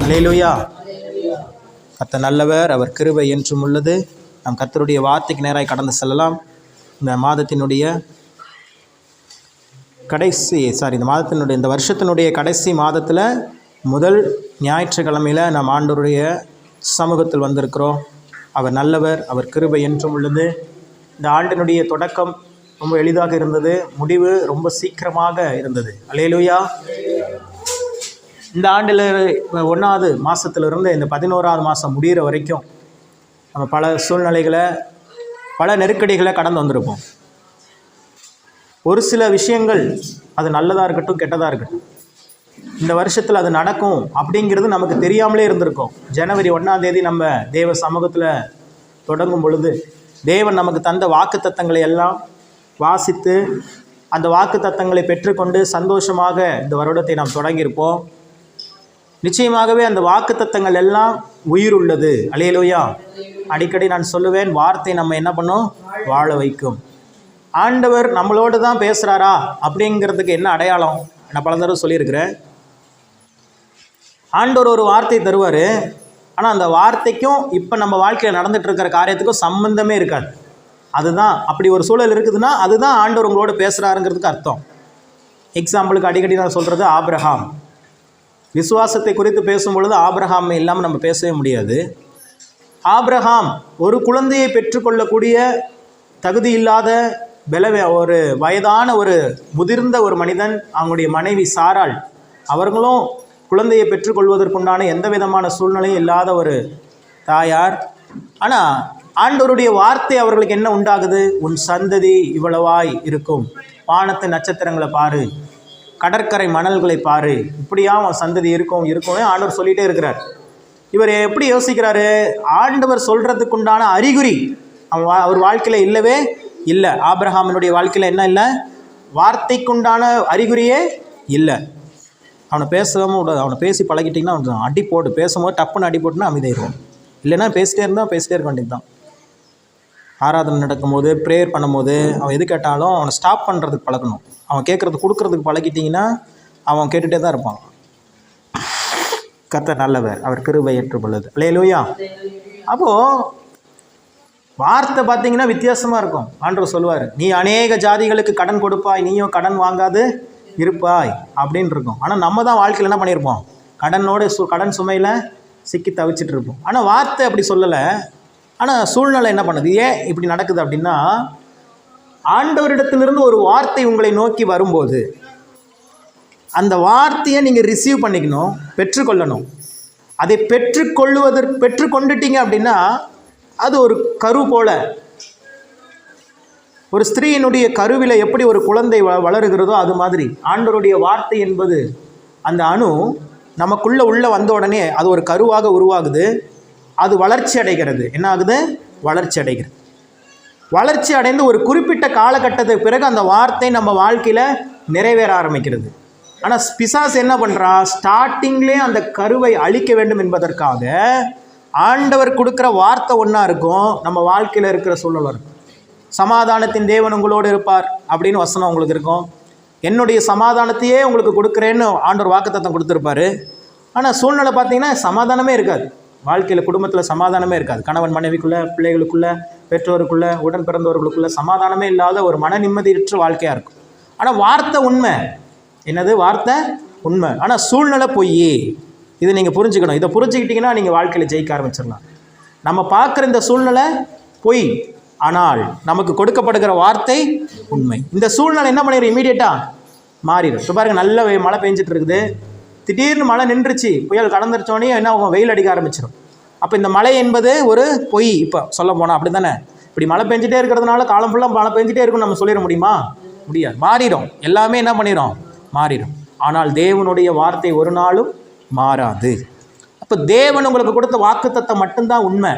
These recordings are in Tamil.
அல்லேலூயா. கர்த்தர் நல்லவர், அவர் கிருபை என்றும் உள்ளது. நாம் கர்த்தருடைய வார்த்தைக்கு நேராக கடந்து செல்லலாம். இந்த மாதத்தினுடைய இந்த வருஷத்தினுடைய கடைசி மாதத்தில் முதல் ஞாயிற்றுக்கிழமையில் நாம் ஆண்டவருடைய சமூகத்தில் வந்திருக்கிறோம். அவர் நல்லவர், அவர் கிருபை என்றும் உள்ளது. இந்த ஆண்டினுடைய தொடக்கம் ரொம்ப எளிதாக இருந்தது, முடிவு ரொம்ப சீக்கிரமாக இருந்தது. அல்லேலூயா. இந்த ஆண்டில் 1வது மாதத்திலிருந்து இந்த 11வது மாதம் முடிகிற வரைக்கும் நம்ம பல சூழ்நிலைகளை, பல நெருக்கடிகளை கடந்து வந்திருப்போம். ஒரு சில விஷயங்கள் அது நல்லதாக இருக்கட்டும், கெட்டதாக இருக்கட்டும், இந்த வருஷத்தில் அது நடக்கும் அப்படிங்கிறது நமக்கு தெரியாமலே இருந்திருக்கும். ஜனவரி 1ஆம் தேதி நம்ம தேவ சமூகத்தில் தொடங்கும் பொழுது தேவன் நமக்கு தந்த வாக்குத்தத்தங்களை எல்லாம் வாசித்து அந்த வாக்குத்தத்தங்களை பெற்றுக்கொண்டு சந்தோஷமாக இந்த வருடத்தை நாம் தொடங்கியிருப்போம். நிச்சயமாகவே அந்த வாக்குத்தத்தங்கள் எல்லாம் உயிர் உள்ளது. அல்லேலூயா. அடிக்கடி நான் சொல்லுவேன், வார்த்தை நம்ம என்ன பண்ணும்? வாழ வைக்கும். ஆண்டவர் நம்மளோடு தான் பேசுகிறாரா அப்படிங்கிறதுக்கு என்ன அடையாளம்? நான் பல தடவை சொல்லியிருக்கிறேன். ஆண்டவர் ஒரு வார்த்தை தருவார், ஆனால் அந்த வார்த்தைக்கும் இப்போ நம்ம வாழ்க்கையில் நடந்துட்டு இருக்கிற காரியத்துக்கும் சம்பந்தமே இருக்காது. அதுதான் அப்படி ஒரு சூழல் இருக்குதுன்னா அதுதான் ஆண்டவர் உங்களோட பேசுகிறாருங்கிறதுக்கு அர்த்தம். எக்ஸாம்பிளுக்கு அடிக்கடி நான் சொல்கிறது ஆபிரகாம். விசுவாசத்தை குறித்து பேசும்பொழுது ஆபிரகாம் இல்லாமல் நம்ம பேசவே முடியாது. ஆபிரகாம் ஒரு குழந்தையை பெற்றுக்கொள்ளக்கூடிய தகுதி இல்லாத ஒரு வயதான ஒரு முதிர்ந்த ஒரு மனிதன், அவங்களுடைய மனைவி சாராள், அவர்களும் குழந்தையை பெற்றுக்கொள்வதற்குண்டான எந்த விதமான சூழ்நிலையும் இல்லாத ஒரு தாயார். ஆனால் ஆண்டவருடைய வார்த்தை அவர்களுக்கு என்ன உண்டாகுது? உன் சந்ததி இவ்வளவாய் இருக்கும், வானத்து நட்சத்திரங்களை பாரு, கடற்கரை மணல்களை பாரு, இப்படியா அவன் சந்ததி இருக்கும் ஆண்டவர் சொல்லிகிட்டே இருக்கிறார். இவர் எப்படி யோசிக்கிறாரு? ஆண்டவர் சொல்கிறதுக்குண்டான அறிகுறி அவர் வாழ்க்கையில் இல்லவே இல்லை. ஆபிரகாமினுடைய வாழ்க்கையில் என்ன இல்லை? வார்த்தைக்குண்டான அறிகுறியே இல்லை. அவனை பேசவும் விடாது. அவனை பேசி பழகிட்டிங்கன்னா அவனுக்கு அடி போட்டு, பேசும்போது டப்புன்னு அடி போட்டுன்னா அமைதியாயிருவான். இல்லைன்னா பேசிட்டே இருக்க வேண்டியது தான். ஆராதனை நடக்கும்போது, ப்ரேயர் பண்ணும்போது அவன் எது கேட்டாலும் அவனை ஸ்டாப் பண்ணுறதுக்கு பழக்கணும். அவன் கொடுக்கறதுக்கு பழகிட்டிங்கன்னா அவன் கேட்டுகிட்டே தான் இருப்பான். கர்த்தர் நல்லவர், அவர் கிருபை ஏற்றுக்கொள்ளுது. அல்லேலூயா. அப்போது வார்த்தை பார்த்தீங்கன்னா வித்தியாசமாக இருக்கும். ஆண்டவர் சொல்லுவார், நீ அநேக ஜாதிகளுக்கு கடன் கொடுப்பாய், நீயும் கடன் வாங்காது இருப்பாய் அப்படின்னு இருக்கும். ஆனால் நம்ம தான் வாழ்க்கையில் என்ன பண்ணியிருப்போம்? கடன் சுமையில் சிக்கி தவிச்சிட்டு இருப்போம். ஆனால் வார்த்தை அப்படி சொல்லலை. ஆனால் சூழ்நிலை என்ன பண்ணுது? ஏன் இப்படி நடக்குது அப்படின்னா, ஆண்டவரிடத்திலிருந்து ஒரு வார்த்தை உங்களை நோக்கி வரும்போது அந்த வார்த்தையை நீங்கள் ரிசீவ் பண்ணிக்கணும், பெற்றுக்கொள்ளணும். அதை பெற்றுக்கொண்டுட்டீங்க அப்படின்னா அது ஒரு கரு போல, ஒரு ஸ்திரீயினுடைய கருவில எப்படி ஒரு குழந்தை வளருகிறதோ அது மாதிரி ஆண்டவருடைய வார்த்தை என்பது அந்த அணு நமக்குள்ள வந்த உடனே அது ஒரு கருவாக உருவாகுது. அது வளர்ச்சி அடைகிறது. என்ன ஆகுது? வளர்ச்சி அடைகிறது. வளர்ச்சி அடைந்து ஒரு குறிப்பிட்ட காலகட்டத்துக்கு பிறகு அந்த வார்த்தை நம்ம வாழ்க்கையில் நிறைவேற ஆரம்பிக்கிறது. ஆனால் பிசாசு என்ன பண்ணுறான்? ஸ்டார்டிங்லேயே அந்த கருவை அழிக்க வேண்டும் என்பதற்காக ஆண்டவர் கொடுக்குற வார்த்தை ஒன்றா இருக்கும், நம்ம வாழ்க்கையில் இருக்கிற சூழல் இருக்கும். சமாதானத்தின் தேவன் உங்களோடு இருப்பார் அப்படின்னு வசனம் உங்களுக்கு இருக்கும். என்னுடைய சமாதானத்தையே உங்களுக்கு கொடுக்குறேன்னு ஆண்டவர் வாக்குத்தத்தம் கொடுத்துருப்பாரு. ஆனால் சூழ்நிலை பார்த்தீங்கன்னா சமாதானமே இருக்காது. வாழ்க்கையில், குடும்பத்தில் சமாதானமே இருக்காது. கணவன் மனைவிக்குள்ளே, பிள்ளைகளுக்குள்ளே, பெற்றோருக்குள்ளே, உடன் பிறந்தவர்களுக்குள்ளே சமாதானமே இல்லாத ஒரு மன நிம்மதியற்ற வாழ்க்கையாக இருக்கும். ஆனால் வார்த்தை உண்மை. என்னது? வார்த்தை உண்மை. ஆனால் சூழ்நிலை பொய். இதை நீங்கள் புரிஞ்சுக்கணும். இதை புரிஞ்சுக்கிட்டிங்கன்னா நீங்கள் வாழ்க்கையில் ஜெயிக்க ஆரம்பிச்சிடலாம். நம்ம பார்க்குற இந்த சூழ்நிலை பொய், ஆனால் நமக்கு கொடுக்கப்படுகிற வார்த்தை உண்மை. இந்த சூழ்நிலை என்ன பண்ணிடும்? இமீடியட்டாக மாறிடும். இப்போ பாருங்கள், நல்ல மழை பெஞ்சிட்டு இருக்குது, திடீர்னு மழை நின்றுச்சு, புயல் கடந்துருச்சோடனே என்ன ஆகும்? வெயில் அடிக்க ஆரம்பிச்சிடும். அப்போ இந்த மழை என்பது ஒரு பொய். இப்போ சொல்ல போனால் அப்படி தானே. இப்படி மழை பெஞ்சிட்டே இருக்கிறதுனால காலம் ஃபுல்லாக மழை பெஞ்சிட்டே இருக்குன்னு நம்ம சொல்லிட முடியுமா? முடியாது. மாறிடும். எல்லாமே என்ன பண்ணிடும்? மாறிடும். ஆனால் தேவனுடைய வார்த்தை ஒரு நாளும் மாறாது. அப்போ தேவன் உங்களுக்கு கொடுத்த வாக்குத்தத்தம் மட்டும்தான் உண்மை,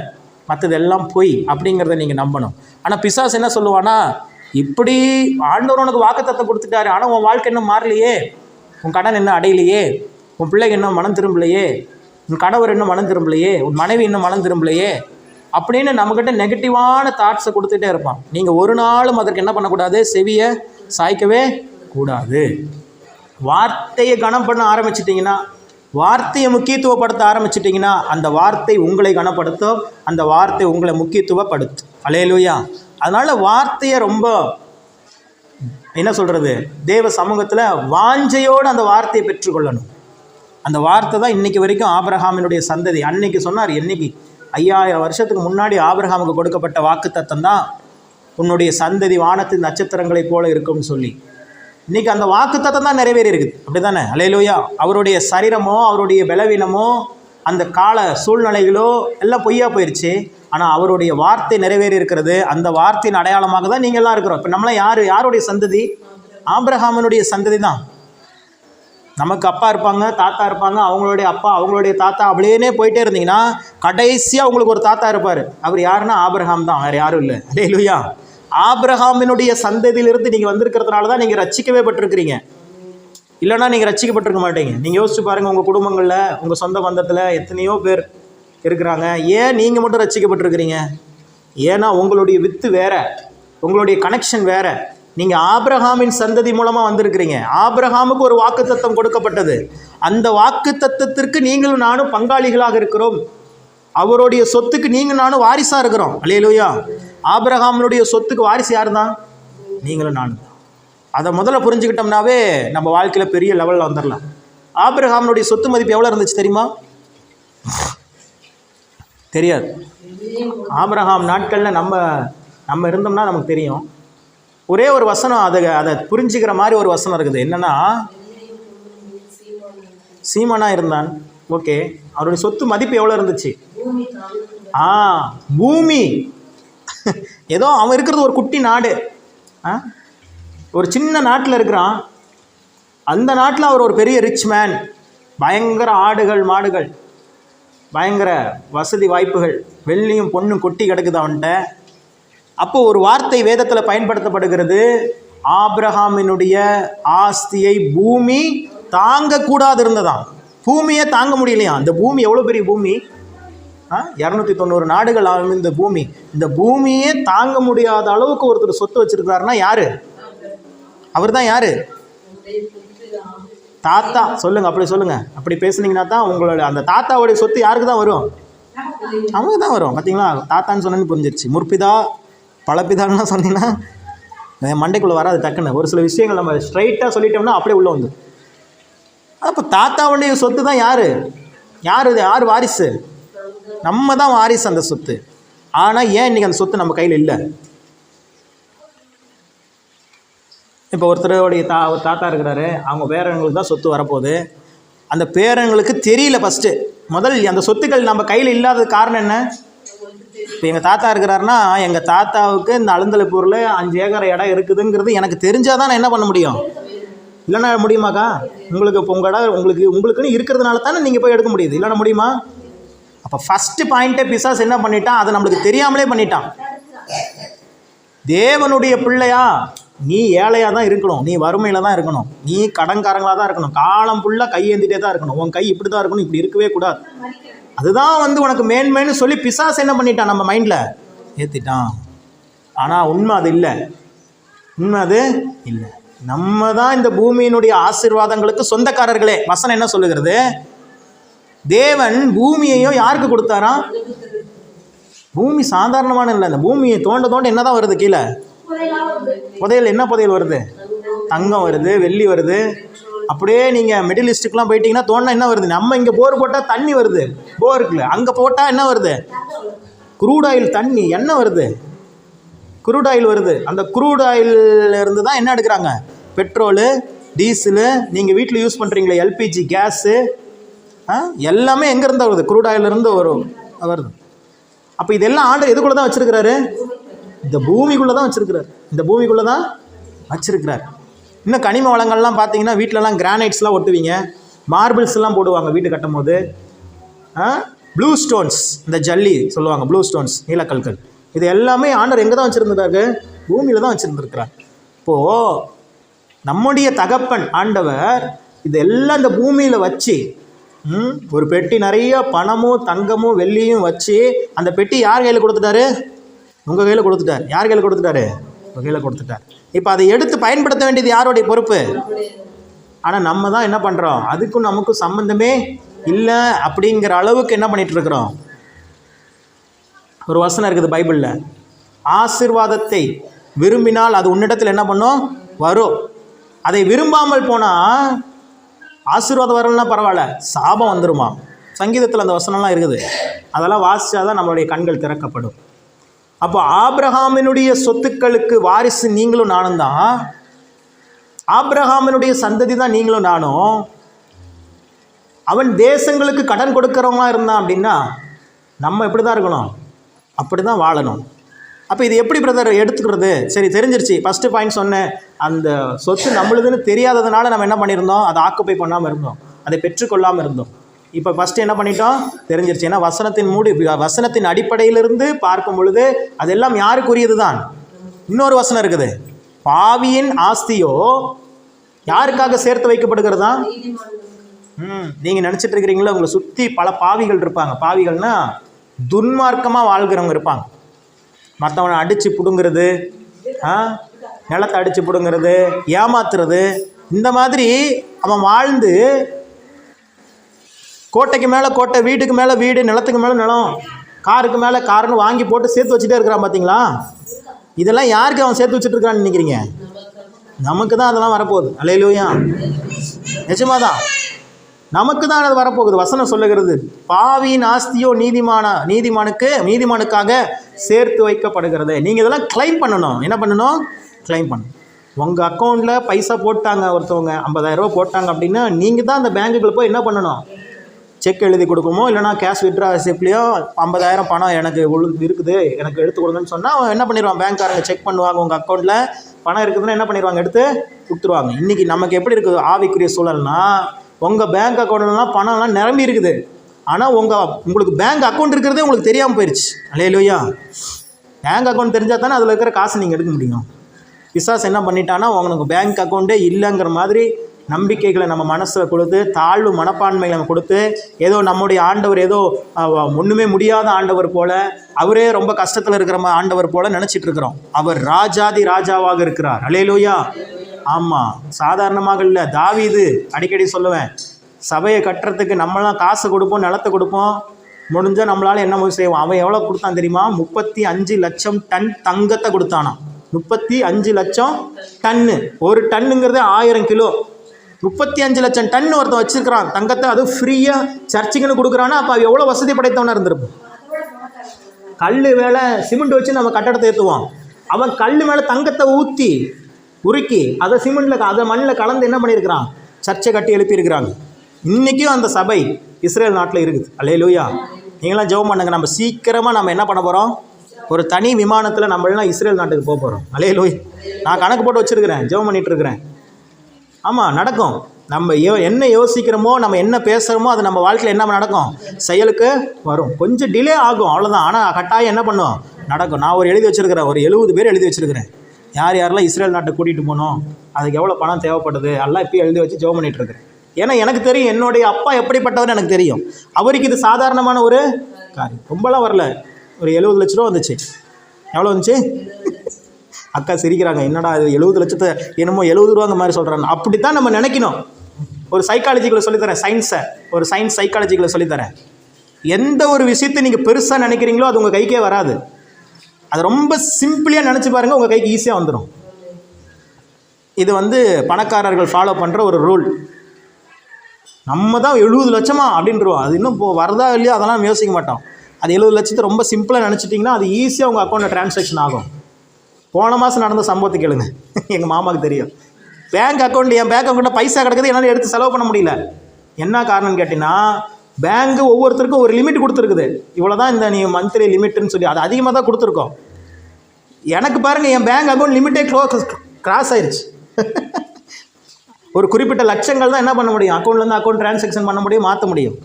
மற்றது எல்லாம் பொய் அப்படிங்கிறத நீங்கள் நம்பணும். ஆனால் பிசாசு என்ன சொல்லுவானா, இப்படி ஆண்டவர் உனக்கு வாக்குத்தத்தம் கொடுத்துட்டாரு, ஆனால் உன் வாழ்க்கை இன்னும் மாறலையே, உன் கடன் இன்னும் அடையலையே, உன் பிள்ளைங்க இன்னும் மனம் திரும்பலையே, உன் கணவர் இன்னும் மனம் திரும்பலையே, உன் மனைவி இன்னும் மனம் திரும்பலையே அப்படின்னு நம்மக்கிட்ட நெகட்டிவான தாட்ஸை கொடுத்துட்டே இருப்பான். நீங்கள் ஒரு நாளும் அதற்கு என்ன பண்ணக்கூடாது? செவியை சாய்க்கவே கூடாது. வார்த்தையை கனம் பண்ண ஆரம்பிச்சிட்டிங்கன்னா வார்த்தையை முக்கியத்துவப்படுத்த ஆரம்பிச்சிட்டிங்கன்னா அந்த வார்த்தை உங்களை கனப்படுத்தும், அந்த வார்த்தை உங்களை முக்கியத்துவப்படுத்தும். அல்லேலூயா. அதனால் வார்த்தையை ரொம்ப என்ன சொல்கிறது, தேவ சமூகத்தில் வாஞ்சையோடு அந்த வார்த்தையை பெற்றுக்கொள்ளணும். அந்த வார்த்தை தான் இன்றைக்கி வரைக்கும் ஆபிரகாமினுடைய சந்ததி. அன்னைக்கு சொன்னார், என்னைக்கு 5000 வருஷத்துக்கு முன்னாடி ஆபிரகாமுக்கு கொடுக்கப்பட்ட வாக்குத்தத்தம் தான் உன்னுடைய சந்ததி வானத்தின் நட்சத்திரங்களைப் போல இருக்கும்னு சொல்லி. இன்றைக்கி அந்த வாக்குத்தத்தம் தான் நிறைவேறி இருக்குது. அப்படி தானே? அல்லேலூயா. அவருடைய சரீரமோ அவருடைய பலவீனமோ அந்த கால சூழ்நிலைகளோ எல்லாம் பொய்யா போயிடுச்சு. ஆனால் அவருடைய வார்த்தை நிறைவேறி இருக்கிறது. அந்த வார்த்தையின் அடையாளமாக தான் நீங்கள்லாம் இருக்கிறோம். இப்போ நம்மளாம் யாருடைய சந்ததி? ஆபிரகாமினுடைய சந்ததி தான். நமக்கு அப்பா இருப்பாங்க, தாத்தா இருப்பாங்க, அவங்களுடைய அப்பா, அவங்களுடைய தாத்தா, அப்படியே போயிட்டே இருந்தீங்கன்னா கடைசியாக உங்களுக்கு ஒரு தாத்தா இருப்பார். அவர் யாருன்னா ஆபிரகாம் தான், வேறு யாரும் இல்லை. அல்லேலூயா. ஆபிரகாமினுடைய சந்ததியிலிருந்து நீங்கள் வந்திருக்கிறதுனால தான் நீங்கள் ரட்சிக்கவே பட்டிருக்கிறீங்க. இல்லைனா நீங்கள் ரட்சிக்கப்பட்டிருக்க மாட்டீங்க. நீங்கள் யோசிச்சு பாருங்கள், உங்கள் குடும்பங்களில் உங்கள் சொந்த பந்தத்தில் எத்தனையோ பேர் இருக்கிறாங்க. ஏன் நீங்கள் மட்டும் ரட்சிக்கப்பட்டிருக்கிறீங்க? ஏன்னா உங்களுடைய வித்து வேறு, உங்களுடைய கனெக்ஷன் வேறு. நீங்கள் ஆபிரகாமின் சந்ததி மூலமாக வந்திருக்கிறீங்க. ஆபிரகாமுக்கு ஒரு வாக்குத்தத்தம் கொடுக்கப்பட்டது. அந்த வாக்குத்தத்தத்திற்கு நீங்களும் நானும் பங்காளிகளாக இருக்கிறோம். அவருடைய சொத்துக்கு நீங்கள் நானும் வாரிசாக இருக்கிறோம். அல்லேலூயா. ஆபிரகாமினுடைய சொத்துக்கு வாரிசு யார் தான்? நீங்களும் நானும் தான். அதை முதல்ல புரிஞ்சுக்கிட்டோம்னாவே நம்ம வாழ்க்கையில் பெரிய லெவலில் வந்துடலாம். ஆபிரகாமினுடைய சொத்து மதிப்பு எவ்வளோ இருந்துச்சு தெரியுமா? தெரியாது. ஆபிரகாம் நாட்களில் நம்ம இருந்தோம்னா நமக்கு தெரியும். ஒரே ஒரு வசனம் அதை புரிஞ்சுக்கிற மாதிரி ஒரு வசனம் இருக்குது. என்னென்னா, சீமானா இருந்தான். ஓகே, அவருடைய சொத்து மதிப்பு எவ்வளோ இருந்துச்சு? பூமி. ஏதோ அவன் இருக்கிறது ஒரு குட்டி நாடு, ஒரு சின்ன நாட்டில் இருக்கிறான். அந்த நாட்டில் அவர் ஒரு பெரிய ரிச் மேன். பயங்கர ஆடுகள் மாடுகள், பயங்கர வசதி வாய்ப்புகள், வெள்ளியும் பொண்ணும் கொட்டி கிடக்குது அவன்கிட்ட. அப்போ ஒரு வார்த்தை வேதத்தில் பயன்படுத்தப்படுகிறது. ஆபிரகாமினுடைய ஆஸ்தியை பூமி தாங்கக்கூடாது இருந்ததாம். பூமியை தாங்க முடியலையா? அந்த பூமி எவ்வளோ பெரிய பூமி? 290 நாடுகள் இந்த பூமி. இந்த பூமியே தாங்க முடியாத அளவுக்கு ஒருத்தர் சொத்து வச்சிருக்காருன்னா யாரு? அவர் தான். யாரு? தாத்தா. சொல்லுங்க, அப்படி சொல்லுங்க. அப்படி பேசுனீங்கன்னா தான் உங்களோட அந்த தாத்தாவுடைய சொத்து யாருக்கு தான் வரும்? அவங்க தான் வரும். பார்த்தீங்களா? தாத்தான்னு சொன்னேன்னு புரிஞ்சிருச்சு. முற்பிதா பழப்பிதான்னு சொன்னீங்கன்னா மண்டைக்குள்ளே வராது டக்குன்னு. ஒரு சில விஷயங்கள் நம்ம ஸ்ட்ரைட்டாக சொல்லிட்டோம்னா அப்படியே உள்ளே வந்து. அப்போ தாத்தாவுடைய சொத்து தான் யார்? யார் வாரிசு? நம்ம தான் வாரிசு அந்த சொத்து. ஆனால் ஏன் இன்றைக்கி அந்த சொத்து நம்ம கையில் இல்லை? இப்போ ஒருத்தருடைய ஒரு தாத்தா இருக்கிறாரு, அவங்க பேரங்களுக்கு தான் சொத்து வரப்போகுது. அந்த பேரங்களுக்கு தெரியல ஃபஸ்ட்டு. முதல் அந்த சொத்துக்கள் நம்ம கையில் இல்லாத காரணம் என்ன? இப்போ எங்கள் தாத்தா இருக்கிறாருன்னா, எங்கள் தாத்தாவுக்கு இந்த அழுந்தலைப்பூரில் 5 ஏக்கர் இடம் இருக்குதுங்கிறது எனக்கு தெரிஞ்சால் தான் நான் என்ன பண்ண முடியும்? இல்லைன்னா முடியுமாக்கா? உங்களுக்கு இப்போ உங்கள் இடம் உங்களுக்குன்னு இருக்கிறதுனால தானே நீங்கள் போய் எடுக்க முடியுது. இல்லைன்னா முடியுமா? அப்போ ஃபஸ்ட்டு பாயிண்ட்டே பிசாசு என்ன பண்ணிட்டான்? அதை நம்மளுக்கு தெரியாமலே பண்ணிட்டான். தேவனுடைய பிள்ளையா நீ ஏழையாக தான் இருக்கணும், நீ வறுமையில் தான் இருக்கணும், நீ கடன்காரங்களாக தான் இருக்கணும், காலம் ஃபுல்லாக கையேந்திட்டே தான் இருக்கணும், உன் கை இப்படி தான் இருக்கணும், இப்படி இருக்கவே கூடாது. அதுதான் உனக்கு மேன்மைன்னு சொல்லி பிசாசு என்ன பண்ணிட்டான்? நம்ம மைண்டில் ஏற்றிட்டான். ஆனால் உண்மை அது இல்லை. உண்மை அது இல்லை. நம்ம தான் இந்த பூமியினுடைய ஆசீர்வாதங்களுக்கு சொந்தக்காரர்களே. வசனம் என்ன சொல்லுகிறது? தேவன் பூமியையும் யாருக்கு கொடுத்தாராம்? பூமி சாதாரணமான இல்லை. அந்த பூமியை தோண்ட என்ன தான் வருது கீழே? புதையல். என்ன புதையல் வருது? தங்கம் வருது, வெள்ளி வருது. அப்படியே நீங்கள் மிடில் ஈஸ்ட்டுக்கெலாம் போயிட்டீங்கன்னா தோண்டினா என்ன வருது? நம்ம இங்கே போர் போட்டால் தண்ணி வருது, போருக்குல. அங்கே போட்டால் என்ன வருது? குரூட் ஆயில், தண்ணி, எண்ணெய் வருது, குரூட் ஆயில் வருது. அந்த குரூட் ஆயிலிருந்து தான் என்ன எடுக்கிறாங்க? பெட்ரோலு, டீசலு, நீங்கள் வீட்டில் யூஸ் பண்ணுறீங்களே எல்பிஜி கேஸு, எல்லாமே எங்கேருந்து வருது? குரூட் ஆயிலிருந்து வருது. அப்போ இதெல்லாம் ஆண்டவர் எதுக்குள்ளே தான் வச்சுருக்கிறாரு? இந்த பூமிக்குள்ளே தான் வச்சுருக்கிறார். இந்த பூமிக்குள்ளே தான் வச்சுருக்கிறார். இன்னும் கனிம வளங்கள்லாம் பார்த்தீங்கன்னா வீட்டிலலாம் கிரானைட்ஸ்லாம் ஒட்டுவீங்க, மார்பிள்ஸ்லாம் போடுவாங்க வீட்டு கட்டும் போது. ப்ளூ ஸ்டோன்ஸ், இந்த ஜல்லி சொல்லுவாங்க, ப்ளூ ஸ்டோன்ஸ், நீலக்கல்கள், இது எல்லாமே ஆண்டவர் எங்கே தான் வச்சுருந்துருக்காரு? பூமியில் தான் வச்சுருந்துருக்கிறார். இப்போது நம்முடைய தகப்பன் ஆண்டவர் இதெல்லாம் இந்த பூமியில் வச்சு ஒரு பெட்டி நிறைய பணமும் தங்கமும் வெள்ளியும் வச்சு அந்த பெட்டி யார் கையில் கொடுத்துட்டாரு? உங்கள் கையில் கொடுத்துட்டார். யார் கையில் கொடுத்துட்டாரு? உங்கள் கையில் கொடுத்துட்டார். இப்போ அதை எடுத்து பயன்படுத்த வேண்டியது யாருடைய பொறுப்பு? ஆனால் நம்ம தான் என்ன பண்ணுறோம், அதுக்கும் நமக்கும் சம்மந்தமே இல்லை அப்படிங்கிற அளவுக்கு என்ன பண்ணிகிட்டு இருக்கிறோம். ஒரு வசனம் இருக்குது பைபிளில், ஆசீர்வாதத்தை விரும்பினால் அது உன்னிடத்தில் என்ன பண்ணும், வரும். அதை விரும்பாமல் போனால் ஆசீர்வாதம் வரலன்னா பரவாயில்ல, சாபம் வந்துருமா. சங்கீதத்தில் அந்த வசனம்லாம் இருக்குது. அதெல்லாம் வாசித்தாதான் நம்மளுடைய கண்கள் திறக்கப்படும். அப்போ ஆபிரகாமினுடைய சொத்துக்களுக்கு வாரிசு நீங்களும் நானும் தான். ஆபிரகாமினுடைய சந்ததி தான் நீங்களும் நானும். அவன் தேசங்களுக்கு கடன் கொடுக்குறவங்களா இருந்தான் அப்படின்னா நம்ம எப்படி தான் இருக்கணும், அப்படி தான் வாழணும். அப்போ இது எப்படி பிரதர் எடுத்துக்கிறது? சரி, தெரிஞ்சிருச்சு. ஃபஸ்ட்டு பாயிண்ட் சொன்னேன், அந்த சொத்து நம்மளுதுன்னு தெரியாததுனால நம்ம என்ன பண்ணியிருந்தோம், அதை ஆக்குப்பை பண்ணாமல் இருந்தோம், அதை பெற்றுக்கொள்ளாமல் இருந்தோம். இப்போ ஃபஸ்ட்டு என்ன பண்ணிட்டோம், தெரிஞ்சிருச்சு. ஏன்னா வசனத்தின் அடிப்படையிலிருந்து பார்க்கும் பொழுது அதெல்லாம் யாருக்குரியது தான். இன்னொரு வசனம் இருக்குது, பாவியின் ஆஸ்தியோ யாருக்காக சேர்த்து வைக்கப்படுகிறதா. நீங்கள் நினச்சிட்டு இருக்கிறீங்களா, உங்களை சுற்றி பல பாவிகள் இருப்பாங்க. பாவிகள்னா துன்மார்க்கமாக வாழ்கிறவங்க இருப்பாங்க. மற்றவனை அடித்து பிடுங்கிறது, நிலத்தை அடித்து பிடுங்கிறது, ஏமாத்துறது, இந்த மாதிரி அவன் வாழ்ந்து கோட்டைக்கு மேலே கோட்டை, வீட்டுக்கு மேலே வீடு, நிலத்துக்கு மேலே நிலம், காருக்கு மேலே காருன்னு வாங்கி போட்டு சேர்த்து வச்சுட்டே இருக்கிறான். பார்த்தீங்களா, இதெல்லாம் யாருக்கு அவன் சேர்த்து வச்சுட்டு இருக்கான்னு நினைக்கிறீங்க? நமக்கு தான் அதெல்லாம் வரப்போகுது. அல்லேலூயா, நிஜமாக தான் நமக்கு தான் அது வரப்போகுது. வசனம் சொல்லுகிறது, பாவியின் ஆஸ்தியோ நீதிமானுக்காக சேர்த்து வைக்கப்படுகிறது. நீங்கள் இதெல்லாம் கிளைம் பண்ணணும். என்ன பண்ணணும், கிளைம் பண்ணணும். உங்கள் அக்கௌண்ட்டில் பைசா போட்டாங்க, ஒருத்தவங்க 50,000 ரூபா போட்டாங்க அப்படின்னா நீங்கள் தான் அந்த பேங்குக்குள்ளே போய் என்ன பண்ணணும், செக் எழுதி கொடுக்குமோ இல்லைனா கேஷ் வித்ட்ரா ரிசிப்ட்லேயோ 50,000 பணம் எனக்கு இருக்குது, எனக்கு எடுத்து கொடுங்கன்னு சொன்னால் அவன் என்ன பண்ணிடுவான், பேங்க்காரங்க செக் பண்ணுவாங்க. உங்கள் அக்கௌண்ட்டில் பணம் இருக்குதுன்னா என்ன பண்ணிடுவாங்க, எடுத்து கொடுத்துருவாங்க. இன்றைக்கி நமக்கு எப்படி இருக்குது ஆவிக்குரிய சூழல்னா, உங்கள் பேங்க் அக்கௌண்ட்லாம் பணம்லாம் நிரம்பி இருக்குது, ஆனால் உங்களுக்கு பேங்க் அக்கௌண்ட் இருக்கிறதே உங்களுக்கு தெரியாமல் போயிடுச்சு. அல்லேலூயா, பேங்க் அக்கௌண்ட் தெரிஞ்சால் தானே அதில் இருக்கிற காசு நீங்கள் எடுக்க முடியும். பிசாசு என்ன பண்ணிட்டான்னா, உங்களுக்கு பேங்க் அக்கௌண்ட்டே இல்லைங்கிற மாதிரி நம்பிக்கைகளை நம்ம மனசில் கொடுத்து, தாழ்வு மனப்பான்மையை நம்ம கொடுத்து, ஏதோ நம்முடைய ஆண்டவர் ஏதோ ஒன்றுமே முடியாத ஆண்டவர் போல், அவரே ரொம்ப கஷ்டத்தில் இருக்கிற ஆண்டவர் போல் நினச்சிட்டு இருக்கிறோம். அவர் ராஜாதி ராஜாவாக இருக்கிறார். அல்லேலூயா, ஆமாம், சாதாரணமாக இல்லை. தாவீது அடிக்கடி சொல்லுவேன், சபையை கட்டுறதுக்கு நம்மளாம் காசு கொடுப்போம், நிலத்தை கொடுப்போம், முடிஞ்சால் நம்மளால் என்ன முடிவு செய்வோம். அவன் எவ்வளோ கொடுத்தான் தெரியுமா, 35 லட்சம் டன் தங்கத்தை கொடுத்தானா. 35 லட்சம் டன்னு. ஒரு டன்னுங்கிறது 1000 கிலோ. 35 லட்சம் டன் ஒருத்தன் வச்சுருக்கிறான் தங்கத்தை, அது ஃப்ரீயாக சர்ச்சுக்குன்னு கொடுக்குறான்னா அப்போ அவன் எவ்வளோ வசதி படைத்தவனாக இருந்திருப்பான். கல் மேலே சிமெண்ட் வச்சு நம்ம கட்டடத்தை ஏற்றுவோம், அவன் கல் மேலே தங்கத்தை ஊற்றி உருக்கி அதை சிமெண்ட்டில் அதை மண்ணில் கலந்து என்ன பண்ணியிருக்கிறான், சர்ச்சை கட்டி எழுப்பியிருக்கிறாங்க. இன்றைக்கும் அந்த சபை இஸ்ரேல் நாட்டில் இருக்குது. அல்லேலூயா, நீங்களாம் ஜெபம் பண்ணுங்க. நம்ம சீக்கிரமாக நம்ம என்ன பண்ண போகிறோம், ஒரு தனி விமானத்தில் நம்மளாம் இஸ்ரேல் நாட்டுக்கு போக போகிறோம். அல்லேலூயா, நான் கணக்கு போட்டு வச்சுருக்கிறேன், ஜெபம் பண்ணிகிட்டு இருக்கிறேன். ஆமாம், நடக்கும். நம்ம என்ன யோசிக்கிறோமோ, நம்ம என்ன பேசுகிறோமோ, அது நம்ம வாழ்க்கையில் என்ன நடக்கும், செயலுக்கு வரும். கொஞ்சம் டிலே ஆகும், அவ்வளோதான். ஆனால் கட்டாயம் என்ன பண்ணும், நடக்கும். நான் ஒரு எழுதி வச்சுருக்கிறேன், ஒரு 70 பேர் எழுதி வச்சுருக்கிறேன். யார் யாரெல்லாம் இஸ்ரேல் நாட்டை கூட்டிகிட்டு போகணும், அதுக்கு எவ்வளோ பணம் தேவைப்படுது, எல்லாம் இப்போ எழுதி வச்சு ஜெபம் பண்ணிகிட்ருக்கிறேன். ஏன்னா எனக்கு தெரியும், என்னுடைய அப்பா எப்படிப்பட்டவர் எனக்கு தெரியும். அவருக்கு இது சாதாரணமான ஒரு காரியம். ரொம்பலாம் வரல, ஒரு 70 லட்ச ரூபா வந்துச்சு. எவ்வளோ வந்துச்சு? அக்கா சிரிக்கிறாங்க, என்னடா இது 70 லட்சத்தை என்னமோ 70 ரூபாங்க மாதிரி சொல்கிறாங்க. அப்படி தான் நம்ம நினைக்கணும். ஒரு சைக்காலஜிக்குள்ளே சொல்லித்தரேன், சயின்ஸ் சைக்காலஜிக்குள்ளே சொல்லித்தரேன். எந்த ஒரு விஷயத்தை நீங்கள் பெருசாக நினைக்கிறீங்களோ அது உங்கள் கைக்கே வராது. அது ரொம்ப சிம்பிளாக நினச்சி பாருங்கள், உங்கள் கைக்கு ஈஸியாக வந்துடும். இது பணக்காரர்கள் ஃபாலோ பண்ணுற ஒரு ரூல். நம்ம தான் 70 லட்சமா அப்படின்றோம், அது இன்னும் வருதா இல்லையா அதெல்லாம் நம்ம யோசிக்க மாட்டோம். அது 70 லட்சத்தை ரொம்ப சிம்பிளாக நினச்சிட்டிங்கன்னா அது ஈஸியாக உங்கள் அக்கௌண்ட்டில் ட்ரான்சாக்ஷன் ஆகும். போன மாதம் நடந்த சம்பவத்தை கேளுங்க, எங்கள் மாமாவுக்கு தெரியும். என் பேங்க் அக்கௌண்ட்டில் பைசா கிடக்குது, என்னால் எடுத்து செலவு பண்ண முடியல. என்ன காரணம்னு கேட்டிங்கன்னா, பேங்க்கு ஒவ்வொருத்தருக்கும் ஒரு லிமிட் கொடுத்துருக்குது. இவ்வளோ தான் இந்த நீ மந்த்லி லிமிட்டுன்னு சொல்லி அது அதிகமாக தான் கொடுத்துருக்கோம். எனக்கு பாருங்கள், என் பேங்க் அக்கௌண்ட் லிமிட்டே கிராஸ் ஆயிடுச்சு. ஒரு குறிப்பிட்ட லட்சங்கள் தான் என்ன பண்ண முடியும், அக்கௌண்ட்லேருந்து அக்கௌண்ட் ட்ரான்சாக்ஷன் பண்ண முடியும், மாற்ற முடியும்.